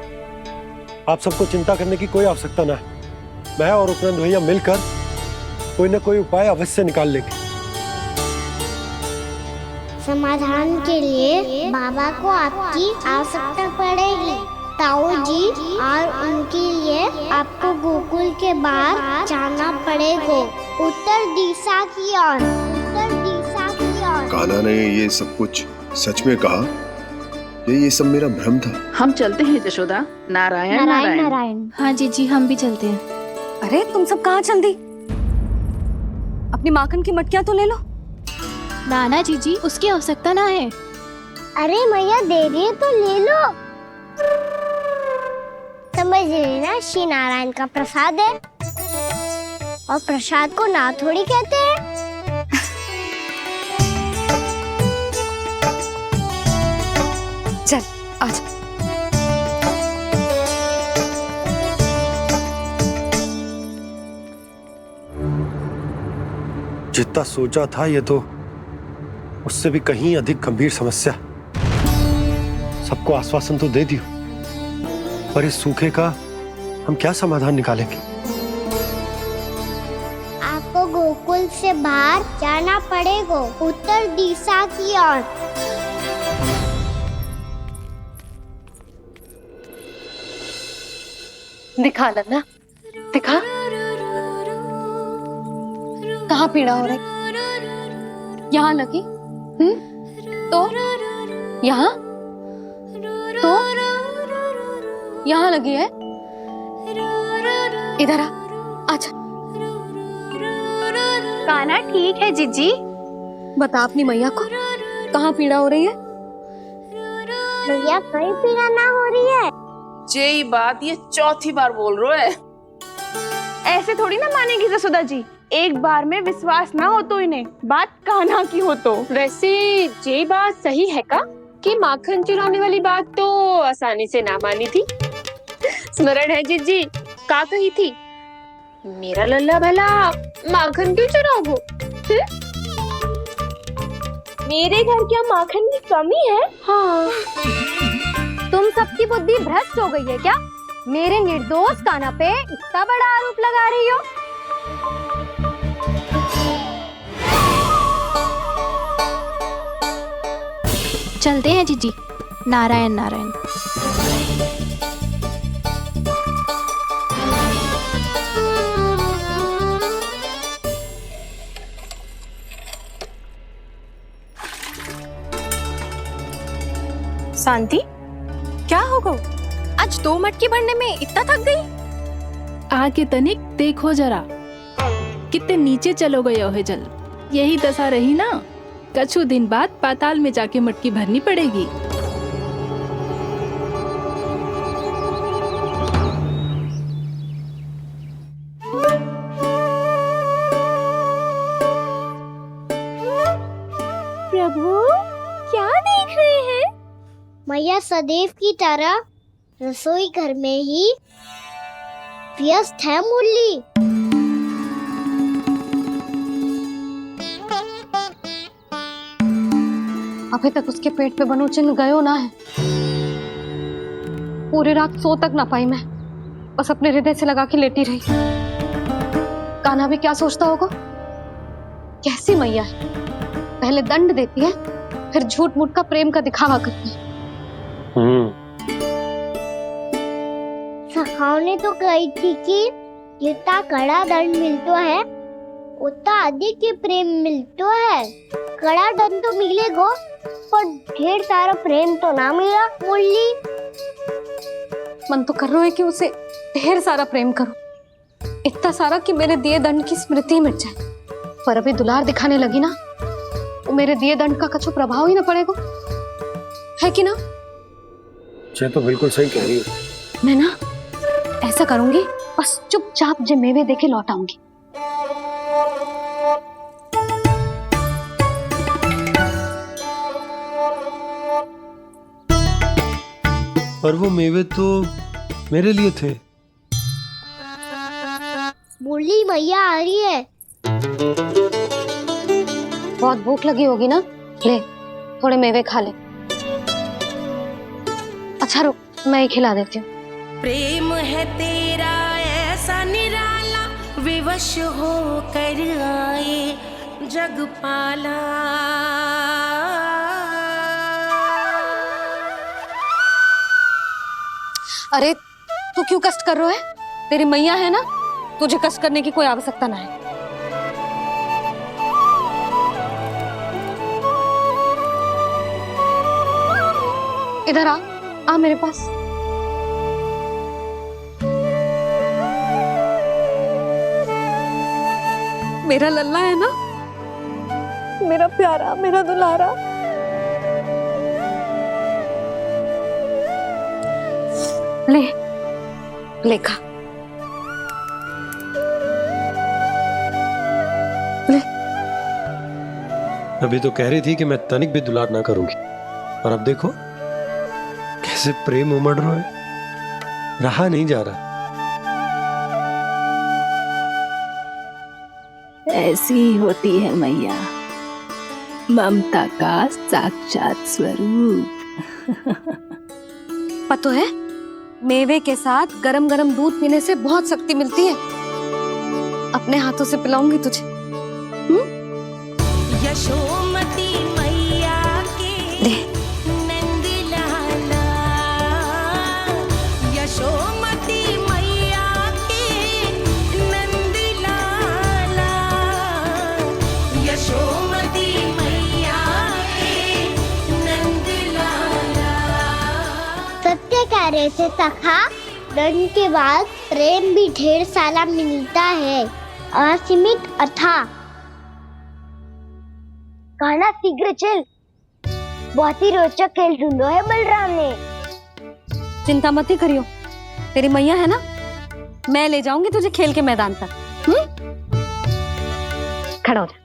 आप सबको चिंता करने की कोई आवश्यकता ना है। मैं और उपनंद भैया मिलकर कोई ना कोई उपाय अवश्य निकाल लेंगे। समाधान के लिए बाबा को आपकी आवश्यकता पड़ेगी। ताऊ जी और उनके लिए आपको गोकुल के बाहर जाना पड़ेगा, उत्तर दिशा की ओर। उत्तर दिशा की ओर। कान्हा ने ये सब कुछ सच में कहा? ये सब मेरा भ्रम था? हम चलते हैं जशोदा। नारायण नारायण नारायण। हाँ जीजी, हम भी चलते हैं। अरे तुम सब कहाँ चल दी? अपनी माखन की मटकियां तो ले लो। नाना जीजी, उसकी आवश्यकता ना है। अरे मैया दे रही है तो ले लो। समझ लेना, श्री नारायण का प्रसाद है और प्रसाद को ना थोड़ी कहते हैं। चल आज। जितना सोचा था ये तो उससे भी कहीं अधिक गंभीर समस्या। सबको आश्वासन तो दे दियो, पर इस सूखे का हम क्या समाधान निकालेंगे? आपको गोकुल से बाहर जाना पड़ेगा, उत्तर दिशा की ओर। दिखा लन्ना, दिखा। कहाँ पीड़ा हो रही? यहाँ लगी? तो यहाँ? तो यहाँ लगी है? इधर आ, आजा। कान्हा ठीक है जीजी। बता अपनी मैया को कहाँ पीड़ा हो रही है? मैया कहीं पीड़ा ना हो रही है। ये बात ये चौथी बार बोल रहे है। ऐसे थोड़ी ना मानेगी जसोदा जी। एक बार में विश्वास ना हो तो इन्हें, बात कान्हा की हो तो। वैसे ये बात सही है का कि माखन चुराने वाली बात तो आसानी से ना मानी थी। स्मरण है जीजी का कही थी, मेरा लल्ला भला माखन क्यों चुराओगे? मेरे घर क्या माखन की कमी है? हाँ, तुम सबकी बुद्धि भ्रष्ट हो गई है क्या? मेरे निर्दोष कान्हा पे इतना बड़ा आरोप लगा रही हो? चलते हैं जीजी। नारायण नारायण। शांति, क्या हो गो? आज 2 मटकी भरने में इतना थक गई? आके तनिक देखो जरा, कितने नीचे चलो गए हो जल। यही दशा रही ना, कछु दिन बाद पाताल में जाके मटकी भरनी पड़ेगी। प्रभु क्या देख रहे हैं? मैया सदैव की तरह रसोई घर में ही व्यस्त है मुरली। अभी तक उसके पेट पे बनो चिन्ह गयो ना है। पूरी रात सो तक ना पाई मैं, बस अपने हृदय से लगा के लेटी रही। कान्हा भी क्या सोचता होगा? कैसी मैया है, पहले दंड देती है, फिर झूठ मूठ का प्रेम का दिखावा करती है। सखाओ ने तो कही थी कि जितना कड़ा दंड मिलतो है उतना अधिक ही प्रेम मिलतो है। कड़ा दंड तो मिलेगो पर ढेर सारा प्रेम तो ना मिला। मुरली मन तो कर रहा है कि उसे ढेर सारा प्रेम करूं, इतना सारा कि मेरे दिए दंड की स्मृति मिट जाए। पर अभी दुलार दिखाने लगी ना, वो मेरे दिए दंड का कछु प्रभाव ही ना पड़ेगा, है कि ना? ये तो बिल्कुल सही कह रही हो। मैं ना ऐसा करूंगी, बस चुपचाप जे मेवे देके लौट आऊंगी। पर वो मेवे तो मेरे लिए थे। मुरली मैया आ रही है। बहुत भूख लगी होगी ना, ले थोड़े मेवे खा ले। अच्छा रुक, मैं ही खिला देती हूँ। प्रेम है तेरा ऐसा निराला, विवश हो कर आए जगपाला। अरे तू क्यों कष्ट कर रहा है? तेरी मैया है ना, तुझे कष्ट करने की कोई आवश्यकता ना है। इधर आ मेरे पास। मेरा लल्ला है ना, मेरा प्यारा, मेरा दुलारा। ले खा। ले। अभी तो कह रही थी कि मैं तनिक भी दुलार ना करूंगी, और अब देखो कैसे प्रेम उमड़ रहा है, रहा नहीं जा रहा। ऐसी ही होती है मैया, ममता का साक्षात स्वरूप। पता है, मेवे के साथ गरम गरम दूध पीने से बहुत शक्ति मिलती है। अपने हाथों से पिलाऊंगी तुझे। यशोमती मैया के नंद लाला, यशोमती मैया के नंद लाला, यशोमती मैया के नंद लाला। सत्य कह रहे थे सखा, दंड के बाद प्रेम भी ढेर सारा मिलता है, असीमित अथाह। गाना शीघ्र चल, बहुत ही रोचक खेल ढूंढो है बलराम ने। चिंता मत ही करियो, तेरी मैया है ना, मैं ले जाऊंगी तुझे खेल के मैदान तक। खड़ा हो जा।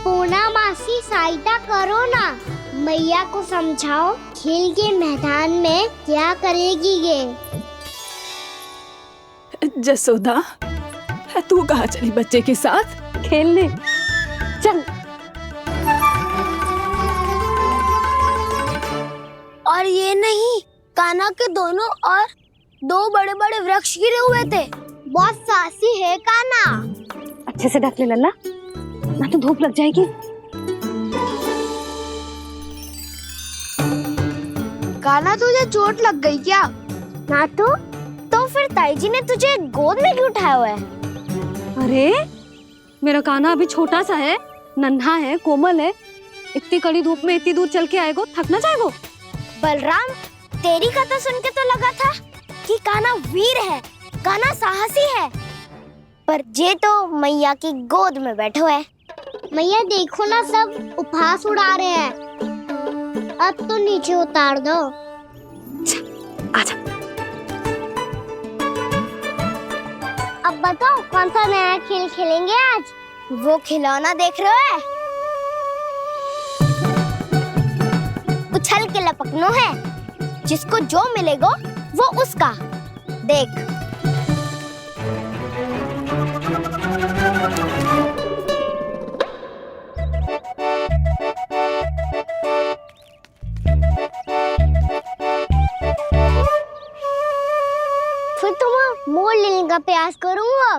पूना मासी सहायता करो ना, मैया को समझाओ खेल के मैदान में क्या करेगी ये। जसोदा, तू कहाँ चली बच्चे के साथ? खेलने चल। और ये नहीं, कान्हा के दोनों और दो बड़े बड़े वृक्ष गिरे हुए थे। बहुत साहसी है कान्हा। अच्छे से ढक ले लल्ला, ना तो धूप लग जाएगी। कान्हा तुझे चोट लग गई क्या? ना तो फिर ताई जी ने तुझे गोद में क्यों उठाया हुआ है? अरे मेरा कान्हा अभी छोटा सा है, नन्हा है, कोमल है। इतनी कड़ी धूप में इतनी दूर चल के आएगो, थक ना जाएगो। बलराम, तेरी कथा सुन के तो लगा था कि कान्हा वीर है, कान्हा साहसी है, पर जे तो मैया की गोद में बैठो है। मैया देखो ना, सब उपहास उड़ा रहे हैं। अब तो नीचे उतार दो। आजा। अब बताओ कौन सा नया खेल खेलेंगे आज? वो खिलौना देख रहे हो? उछल के लपकनो है, जिसको जो मिलेगा वो उसका। देख। फिर तुम मोर लेने का प्रयास करूंगा।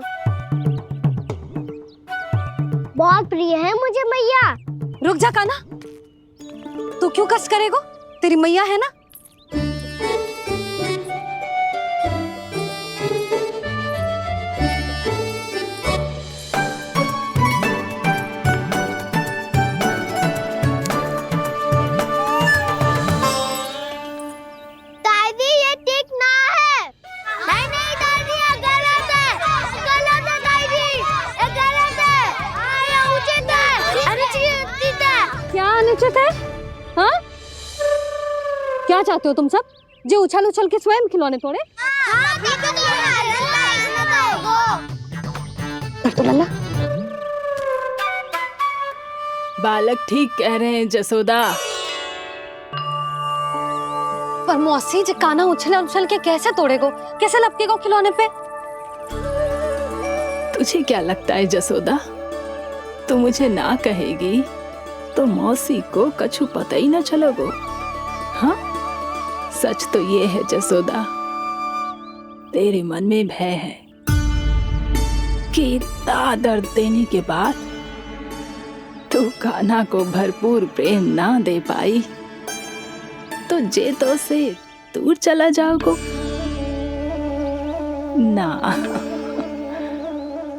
बहुत प्रिय है मुझे मैया। रुक जा कान्हा, तू क्यों कष्ट करेगो? तेरी मैया है ना, अनुचित है? हाँ? क्या चाहते हो तुम सब? जो उछल उछल के स्वयं खिलौने तोड़े? तो लल्ला बालक ठीक कह रहे हैं जसोदा। पर मौसी जे काना उछल उछल के कैसे तोड़ेगो, कैसे लपकेगो खिलौने पे? तुझे क्या लगता है जसोदा, तू मुझे ना कहेगी तो मौसी को कछु पता ही ना चलोगो? हाँ, सच तो ये है जसोदा, तेरे मन में भय है कि इतना दर्द देने के बाद तू कान्हा को भरपूर प्रेम ना दे पाई तो जेतो से दूर चला जाओगो ना।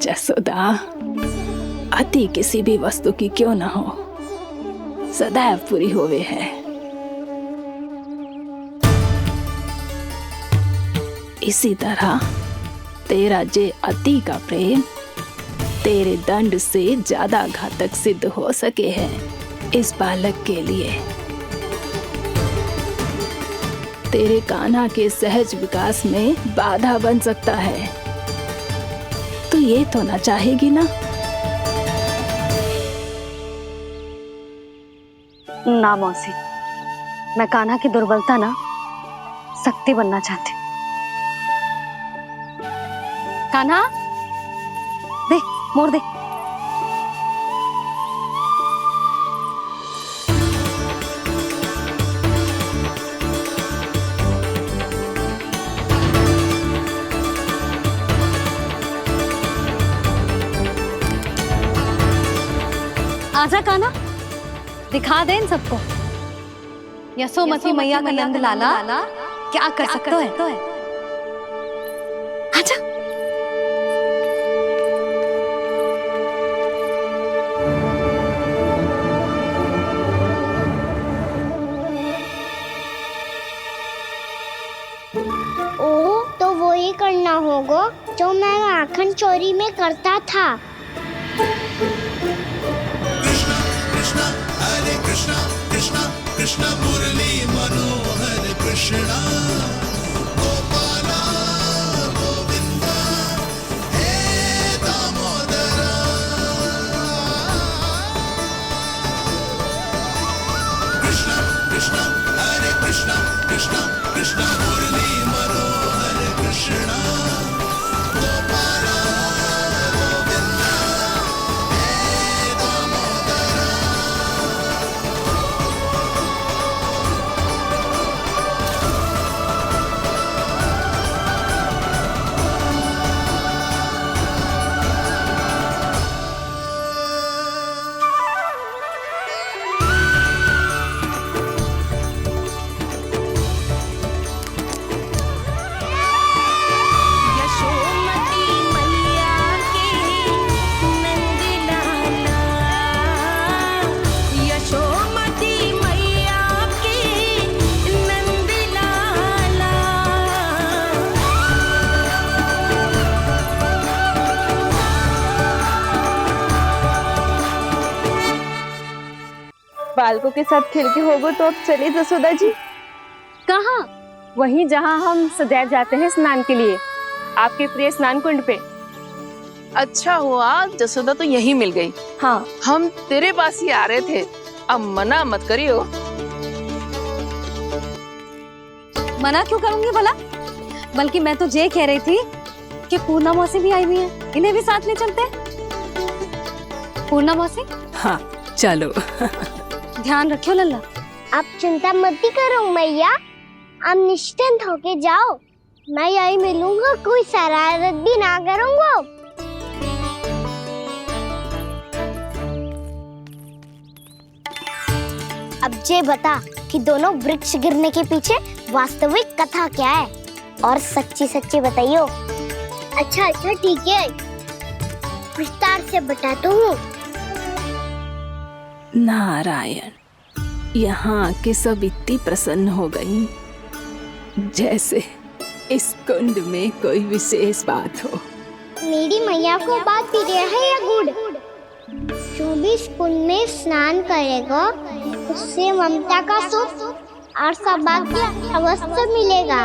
जसोदा, अति किसी भी वस्तु की क्यों ना हो, सदैव पूरी होवे है। इसी तरह तेरा जे अति का प्रेम तेरे दंड से ज्यादा घातक सिद्ध हो सके है इस बालक के लिए। तेरे कान्हा के सहज विकास में बाधा बन सकता है, तो ये तो ना चाहेगी ना? ना मौसी, मैं कान्हा की दुर्बलता ना शक्ति बनना चाहती। कान्हा, दे मोड़ दे। आजा कान्हा, दिखा दे इन सबको यशोमती मैया का नंद लाला क्या कर सकता है। आजा। ओह, तो वो ही करना होगा जो मैं माखन चोरी में करता था। कृष्णा हरे कृष्णा कृष्णा कृष्णा मुरली मनोहर कृष्णा गोपाला गोविंदा हे दामोदरा। कृष्णा कृष्णा हरे कृष्णा कृष्णा कृष्णा मुरली मनोहर कृष्णा गोपाला गोविंदा हे दामोदरा। यशोमती मैया के नंद लाला, यशोमती मैया के नंद लाला। बालकों के साथ खेल के होगो तो अब चलिए जसोदा जी। कहाँ? वहीं जहाँ हम सदैव जाते हैं स्नान के लिए, आपके प्रिय स्नान कुंड पे। अच्छा हुआ जसोदा तो यहीं मिल गई। हाँ, हम तेरे पास ही आ रहे थे, अब मना मत करियो। मना क्यों करूंगी भला? बल्कि मैं तो ये कह रही थी कि पूर्णा मौसी भी आई हुई है, इन्हें भी साथ ले चलते हैं। पूर्णा मौसी, हाँ चलो। ध्यान रखियो लल्ला। आप चिंता मत करो मैया, आप निश्चिंत होके जाओ, मैं यही मिलूंगा, कोई शरारत भी ना करूंगा। अब ये बता कि दोनों वृक्ष गिरने के पीछे वास्तविक कथा क्या है, और सच्ची सच्ची बताइयो। अच्छा अच्छा ठीक है, विस्तार से बताता हूँ। नारायण, यहाँ के सब इतनी प्रसन्न हो गई जैसे इस कुंड में कोई विशेष बात हो। मेरी मैया को बात प्रिय है या गुड़? जो भी इस कुंड में स्नान करेगा उससे ममता का सुख और सौभाग्य अवश्य मिलेगा।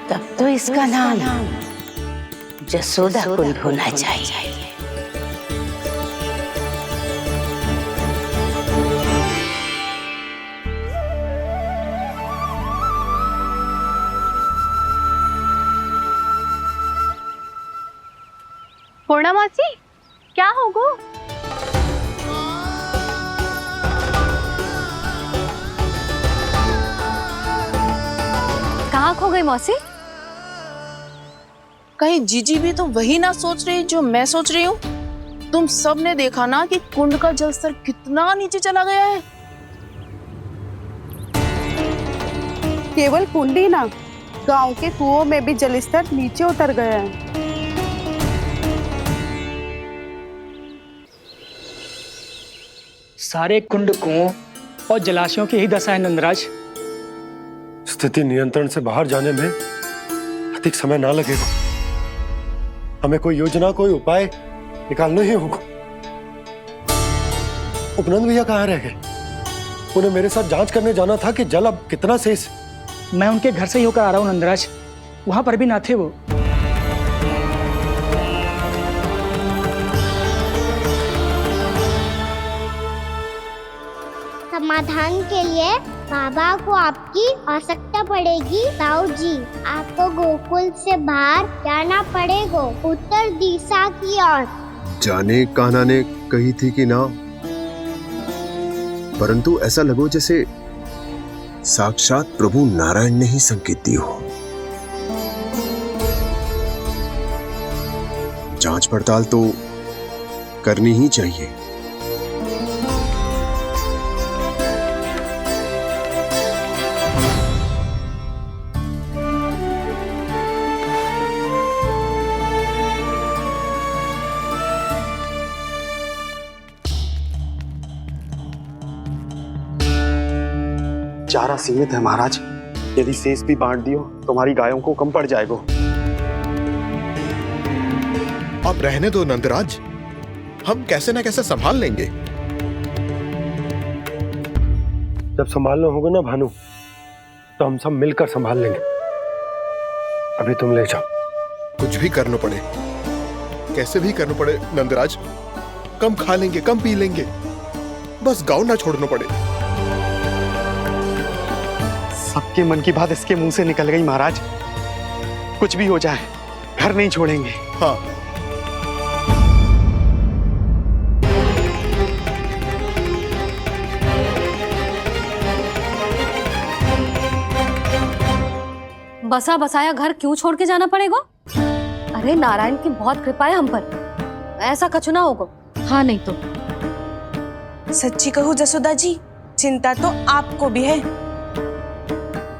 तब तो इसका नाम जसोदा कुंड होना चाहिए। पूर्णा मासी, क्या हो गो? कहाँ खो गई मौसी? कहीं जीजी भी तो वही ना सोच रही जो मैं सोच रही हूँ? तुम सब ने देखा ना कि कुंड का जलस्तर कितना नीचे चला गया है। केवल कुंड ही ना, गांव के कुओं में भी जलस्तर नीचे उतर गया है। सारे कुंड कुओं और जलाशयों की ही दशा है नंदराज। स्थिति नियंत्रण से बाहर जाने में अधिक समय ना लगेगा। हमें कोई योजना, कोई उपाय निकालना ही होगा। उपनंद भैया कहाँ रह गए? उन्हें मेरे साथ जांच करने जाना था कि जल अब कितना शेष। मैं उनके घर से ही होकर आ रहा हूँ नंदराज, वहां पर भी ना थे वो। समाधान के लिए बाबा को आपकी आवश्यकता पड़ेगी। ताऊ जी, आपको गोकुल से बाहर जाना पड़ेगा, उत्तर दिशा की ओर। जाने कान्हा ने कही थी कि ना, परंतु ऐसा लगो जैसे साक्षात प्रभु नारायण ने ही संकेत दी हो। जांच पड़ताल तो करनी ही चाहिए। चारा सीमित है महाराज, यदि शेष भी बांट दियो तो हमारी गायों को कम पड़ जाएगा। अब रहने दो नंदराज, हम कैसे न कैसे संभाल लेंगे। जब संभालना होगा ना भानु, तो हम सब मिलकर संभाल लेंगे। अभी तुम ले जाओ। कुछ भी करना पड़े, कैसे भी करना पड़े नंदराज, कम खा लेंगे, कम पी लेंगे, बस गाँव ना छोड़ना पड़े। सबके मन की बात इसके मुंह से निकल गई महाराज। कुछ भी हो जाए, घर नहीं छोड़ेंगे। हाँ, बसा बसाया घर क्यों छोड़ के जाना पड़ेगा? अरे नारायण की बहुत कृपा है हम पर, ऐसा कछु ना होगा। हाँ नहीं तो सच्ची कहूँ जसोदा जी, चिंता तो आपको भी है,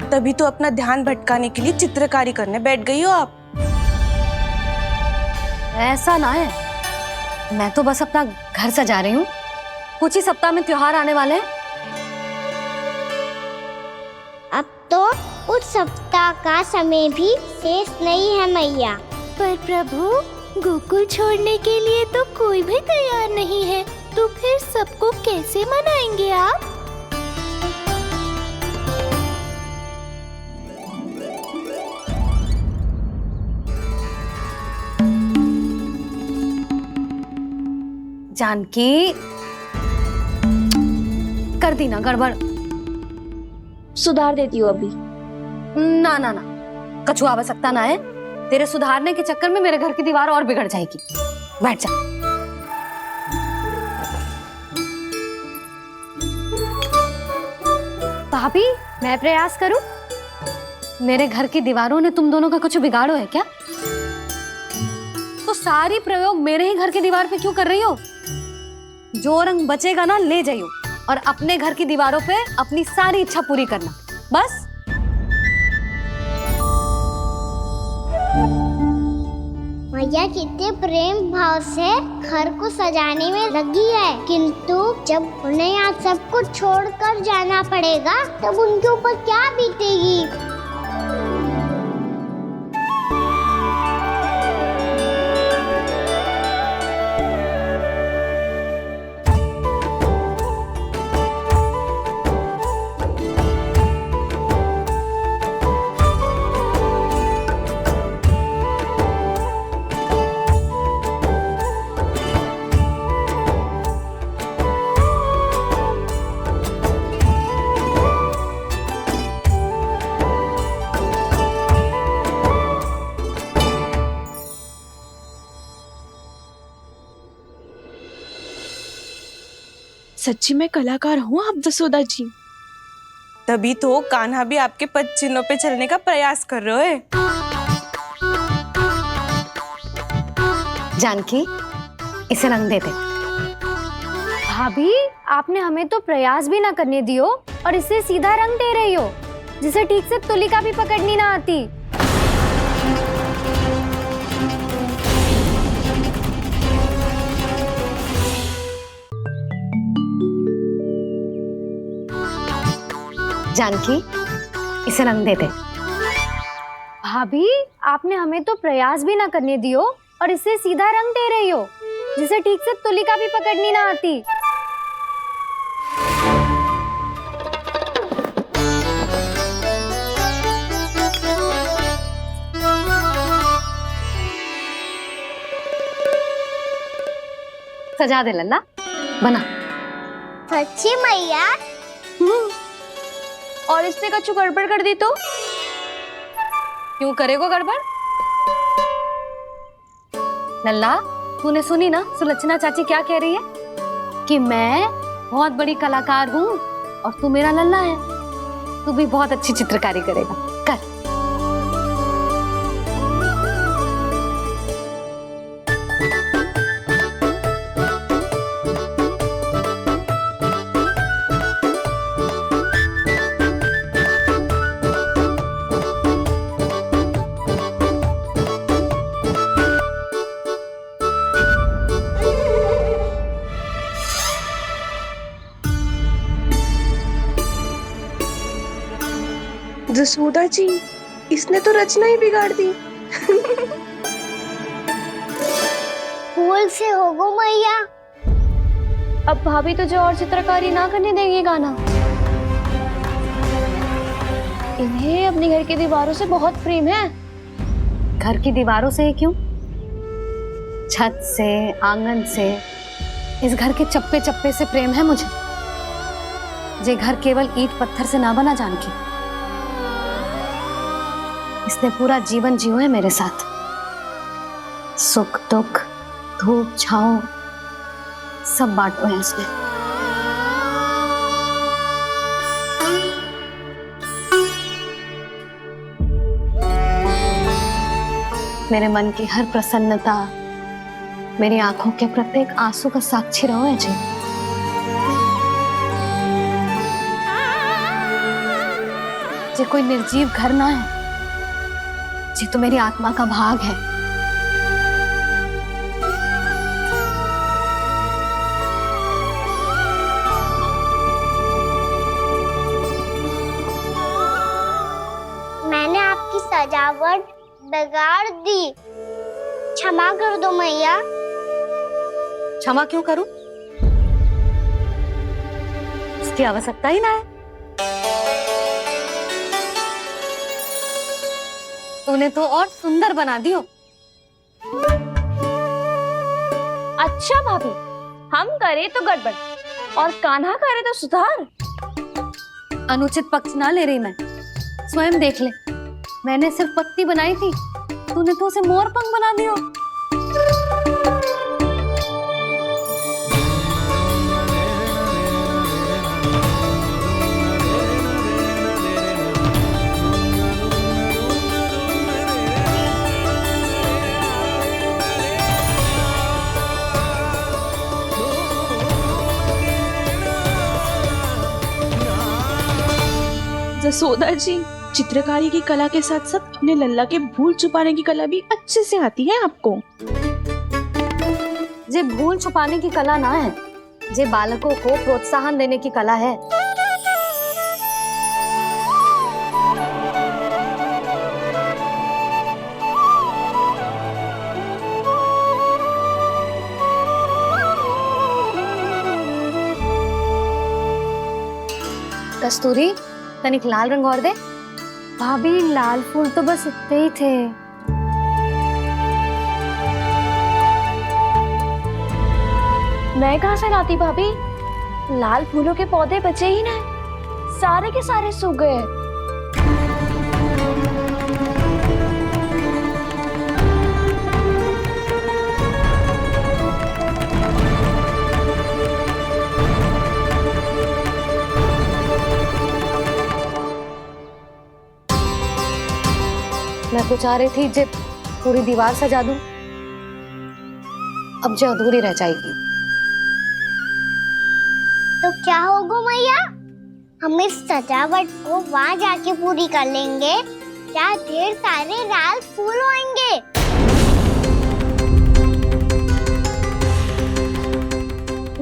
तभी तो अपना ध्यान भटकाने के लिए चित्रकारी करने बैठ गई हो आप। ऐसा ना है, मैं तो बस अपना घर सजा रही हूँ। कुछ ही सप्ताह में त्योहार आने वाले हैं। अब तो उस सप्ताह का समय भी शेष नहीं है मैया। पर प्रभु, गोकुल छोड़ने के लिए तो कोई भी तैयार नहीं है, तो फिर सबको कैसे मनाएंगे आप? जानकी, कर दी ना गड़बड़। सुधार देती हूँ अभी। ना ना ना, कछु आवश्यकता ना है। तेरे सुधारने के चक्कर में मेरे घर की दीवार और बिगड़ जाएगी। बैठ जा। भाभी, मैं प्रयास करूं? मेरे घर की दीवारों ने तुम दोनों का कुछ बिगाड़ो है क्या? तो सारी प्रयोग मेरे ही घर की दीवार पे क्यों कर रही हो? जो रंग बचेगा ना ले जाइयो, और अपने घर की दीवारों पे अपनी सारी इच्छा पूरी करना, बस। मैया कितने प्रेम भाव से घर को सजाने में लगी है, किंतु जब उन्हें यहाँ सब कुछ छोड़कर जाना पड़ेगा तब उनके ऊपर क्या बीतेगी। सच्ची में कलाकार हूँ आप जसोदा जी। तभी तो कान्हा भी आपके पद चिन्हों पे चलने का प्रयास कर रहे हैं। जानकी, इसे रंग दे दे। भाभी, आपने हमें तो प्रयास भी ना करने दियो और इसे सीधा रंग दे रही हो, जिसे ठीक से तुलिका भी पकड़नी ना आती। जानकी, इसे रंग दे दे। भाभी, आपने हमें तो प्रयास भी ना करने दियो और इसे सीधा रंग दे रही हो, जिसे ठीक से तुलिका भी पकड़नी ना आती। सजा दे लल्ला, बना। सच्ची मैया? और इसने कछु गड़बड़ कर दी तो? क्यों करेगो गड़बड़? लल्ला, तूने सुनी ना सुलक्षणा चाची क्या कह रही है? कि मैं बहुत बड़ी कलाकार हूँ और तू मेरा लल्ला है। तू भी बहुत अच्छी चित्रकारी करेगा, कर। जसोदा जी, इसने तो रचना ही बिगाड़ दी। फूल से होगो मैया। अब भाभी तुझे और चित्रकारी ना करने देंगे गाना। इन्हें अपने घर की दीवारों से बहुत प्रेम है। घर की दीवारों से क्यों? छत से, आंगन से, इस घर के चप्पे चप्पे से प्रेम है मुझे। ये घर केवल ईंट पत्थर से ना बना जानकी। इसने पूरा जीवन जियो है मेरे साथ। सुख दुख, धूप छाँव सब बांटो है इसने। मेरे मन की हर प्रसन्नता, मेरी आंखों के प्रत्येक आंसू का साक्षी रहो है जी। ये कोई निर्जीव घर ना है, ये तो मेरी आत्मा का भाग है। मैंने आपकी सजावट बिगाड़ दी, क्षमा कर दो मैया। क्षमा क्यों करूं? उसकी आवश्यकता ही ना है। तूने तो और सुंदर बना दियो। अच्छा भाभी, हम करे तो गड़बड़ और कान्हा करे तो सुधार। अनुचित पक्ष ना ले रही मैं, स्वयं देख ले। मैंने सिर्फ पत्ती बनाई थी, तूने तो उसे मोर पंख बना दियो। जसोदा जी, चित्रकारी की कला के साथ साथ अपने लल्ला के भूल छुपाने की कला भी अच्छे से आती है आपको। ये भूल छुपाने की कला ना है, ये बालकों को प्रोत्साहन देने की कला है। कस्तूरी, तनिक लाल रंग और दे। भाभी, लाल फूल तो बस इतने ही थे। मैं कहाँ से लाती भाभी? लाल फूलों के पौधे बचे ही नहीं, सारे के सारे सूख गए। मैं तो चाह रही थी जे पूरी दीवार सजा दूं, अब जो अधूरी रह जाएगी। तो क्या होगा मैया, हम इस सजावट को वहाँ जाके पूरी कर लेंगे, क्या ढेर सारे लाल फूल होंगे।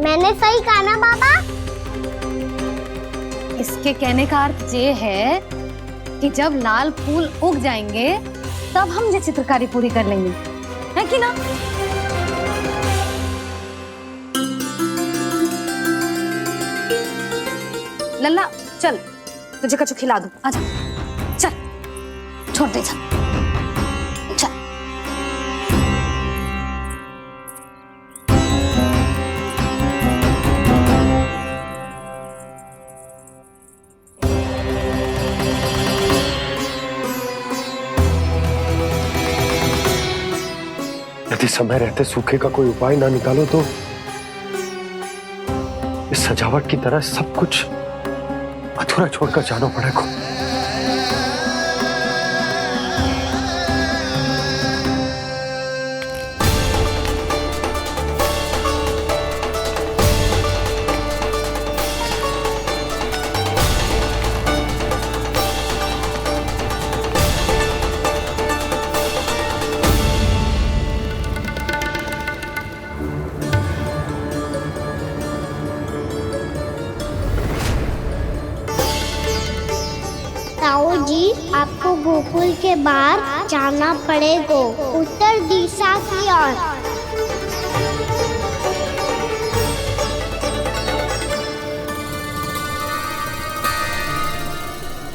मैंने सही कहा ना बाबा? इसके कहने का अर्थ ये है कि जब लाल फूल उग जाएंगे तब हम ये चित्रकारी पूरी कर लेंगे, है कि ना? लल्ला चल, तुझे कछु खिला दूं, आजा चल, छोड़ दे चल। यदि समय रहते सूखे का कोई उपाय ना निकालो तो इस सजावट की तरह सब कुछ अधूरा छोड़कर जाना पड़ेगा। ताऊ जी, आपको गोकुल के बाहर जाना पड़ेगा, उत्तर दिशा की ओर।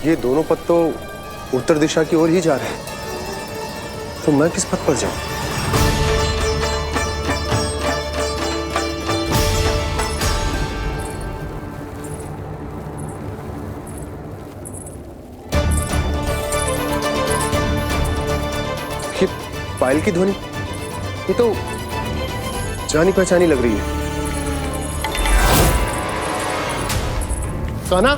ये दोनों पथ तो उत्तर दिशा की ओर ही जा रहे हैं, तो मैं किस पथ पर जाऊं? ये पायल की ध्वनि, ये तो जानी पहचानी लग रही है। कान्हा,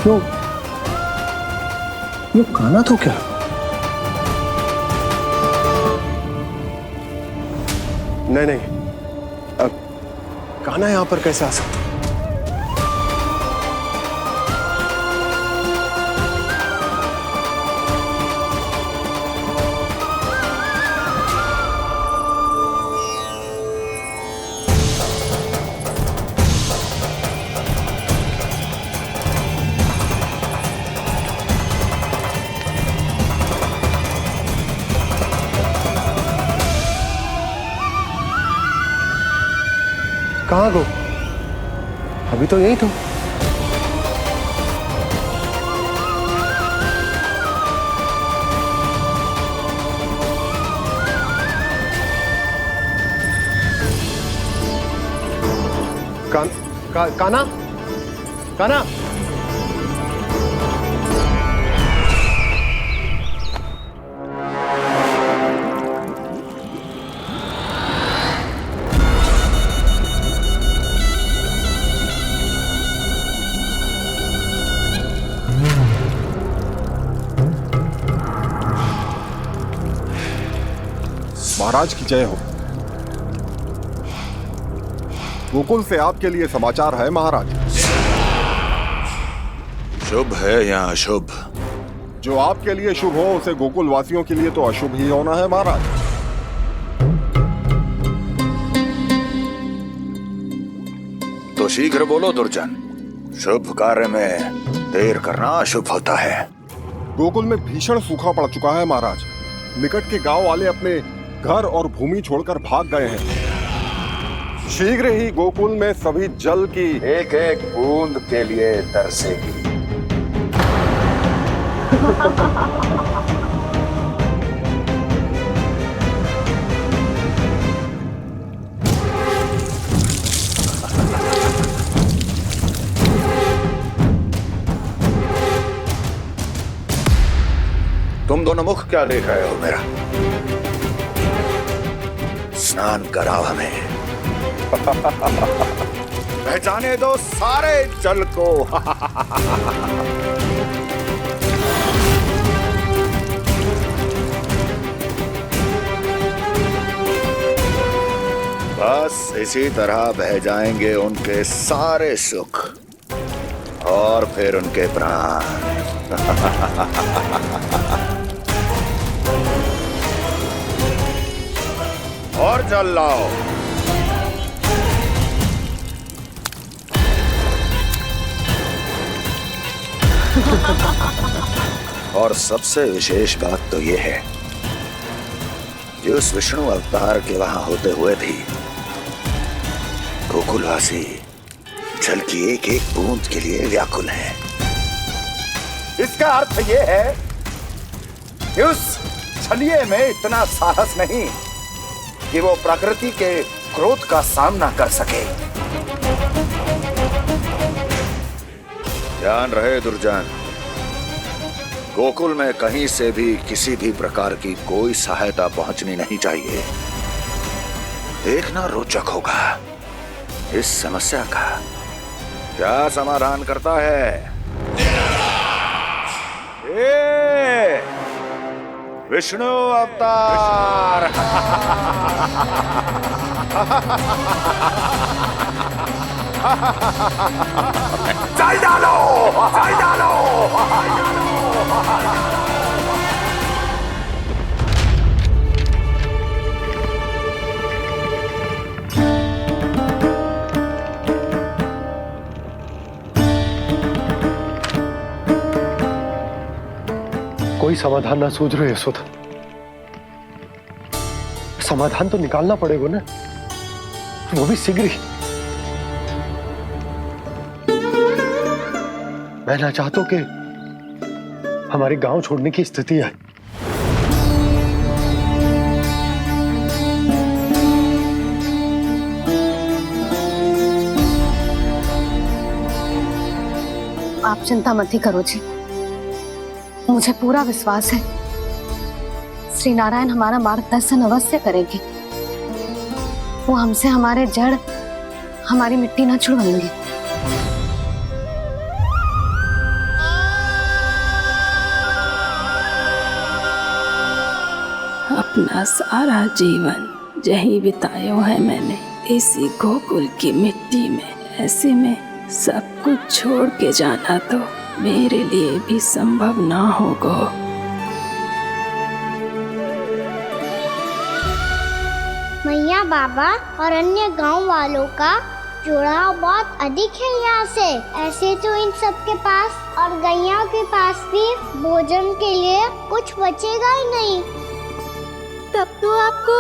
क्यों? ये कान्हा तो क्या? नहीं नहीं, अब कान्हा यहां पर कैसे आ सकता? कहाँ गो? अभी तो यही तुम। कान्हा, कान्हा, महाराज की जय हो। गोकुल से आपके लिए समाचार है महाराज। शुभ है या अशुभ? जो आपके लिए शुभ हो उसे गोकुल वासियों के लिए तो अशुभ ही होना है महाराज। तो शीघ्र बोलो दुर्जन, शुभ कार्य में देर करना अशुभ होता है। गोकुल में भीषण सूखा पड़ चुका है महाराज। निकट के गांव वाले अपने घर और भूमि छोड़कर भाग गए हैं। शीघ्र ही गोकुल में सभी जल की एक एक बूंद के लिए तरसेगी। तुम दोनों मुख क्या देख रहे हो मेरा? स्नान कराओ हमें। बह जाने दो सारे जल को। बस इसी तरह बह जाएंगे उनके सारे सुख और फिर उनके प्राण। और जल लाओ। और सबसे विशेष बात तो यह है कि उस विष्णु अवतार के वहां होते हुए भी गोकुलवासी जल की एक एक बूंद के लिए व्याकुल है। इसका अर्थ यह है कि उस छलिए में इतना साहस नहीं कि वो प्रकृति के क्रोध का सामना कर सके। ध्यान रहे दुर्जन, गोकुल में कहीं से भी किसी भी प्रकार की कोई सहायता पहुंचनी नहीं चाहिए। देखना रोचक होगा इस समस्या का क्या समाधान करता है। ए, विष्णु अवतार। चल डालो, चल डालो। कोई समाधान ना सूझ रहे यशोदा। समाधान तो निकालना पड़ेगा ना, वो भी शीघ्र ही। मैं ना चाहता कि हमारे गांव छोड़ने की स्थिति आए। आप चिंता मत ही करो जी, मुझे पूरा विश्वास है श्री नारायण हमारा मार्गदर्शन अवश्य करेंगे। वो हमसे हमारे जड़, हमारी मिट्टी न छुड़वाएंगे। अपना सारा जीवन यही बितायो है मैंने, इसी गोकुल की मिट्टी में। ऐसे में सब कुछ छोड़ के जाना तो मेरे लिए भी संभव ना होगा। मैया बाबा और अन्य गांव वालों का जुड़ाव बहुत अधिक है यहाँ से। ऐसे तो इन सब के पास और गैया के पास भी भोजन के लिए कुछ बचेगा ही नहीं। तब तो आपको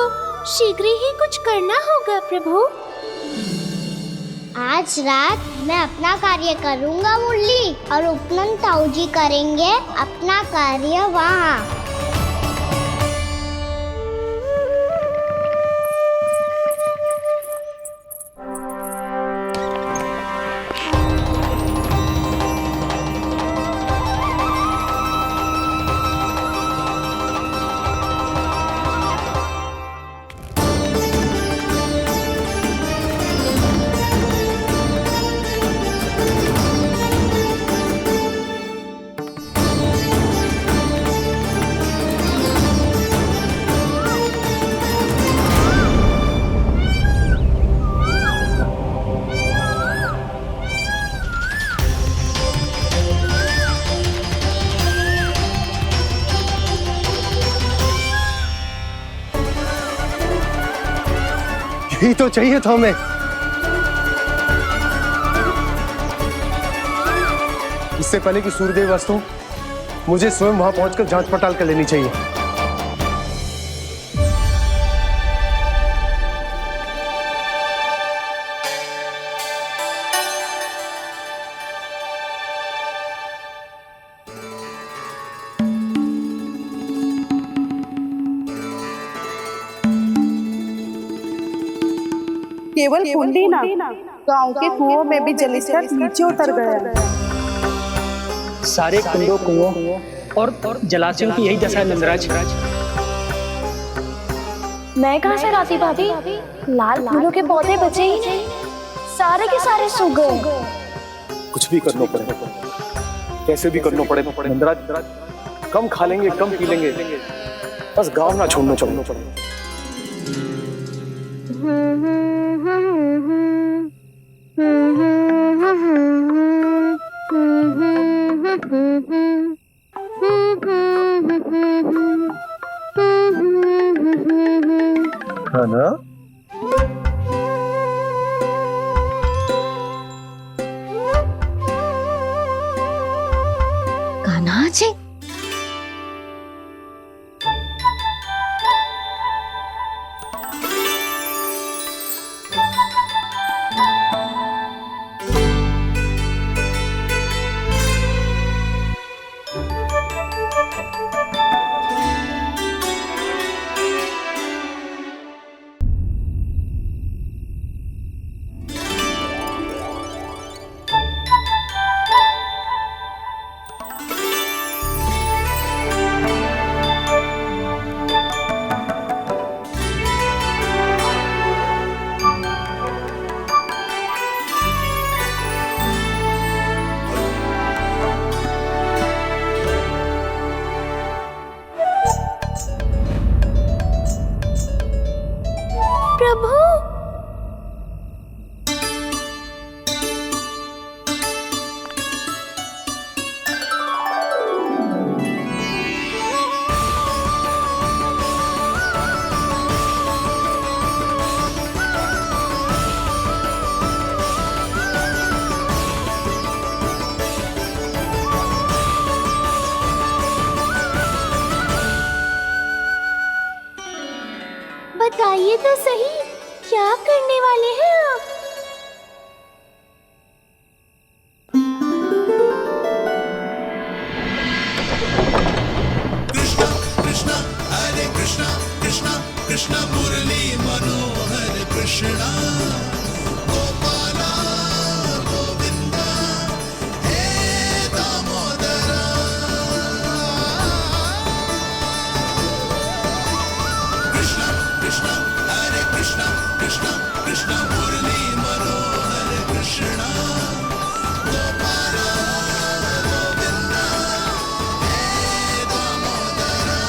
शीघ्र ही कुछ करना होगा प्रभु। आज रात मैं अपना कार्य करूँगा मुरली, और उपनंद ताऊ जी करेंगे अपना कार्य वहाँ। यही तो चाहिए था हमें। इससे पहले कि सूर्यदेव वस्तु, मुझे स्वयं वहां पहुंचकर जांच पड़ताल कर लेनी चाहिए। केवल कुंडी ना, गांव के कुओं में भी जलस्तर नीचे उतर गया। सारे कुंडों, कुओं और जलाशयों की यही दशा है नंदराज। मैं कहाँ से लाती भाभी? लाल फूलों के पौधे बचे ही नहीं। सारे के सारे सो गए। कुछ भी करना पड़े, कैसे भी करना पड़े नंदराज, कम खा लेंगे, कम पी लेंगे, बस गाँव ना छोड़ना चाहिए। है ना? कान्हा जी, प्रभु, बताइए तो सही, क्या करने वाले हैं आप? कृष्णा हरे कृष्णा, कृष्णा कृष्णा मुरली मनोहर कृष्णा, गोपाला गोविंदा हे दामोदरा। कृष्णा कृष्णा हरे कृष्णा, कृष्णा कृष्णा मुरली मनोहर कृष्णा, गोपाला गोविंदा हे दामोदरा।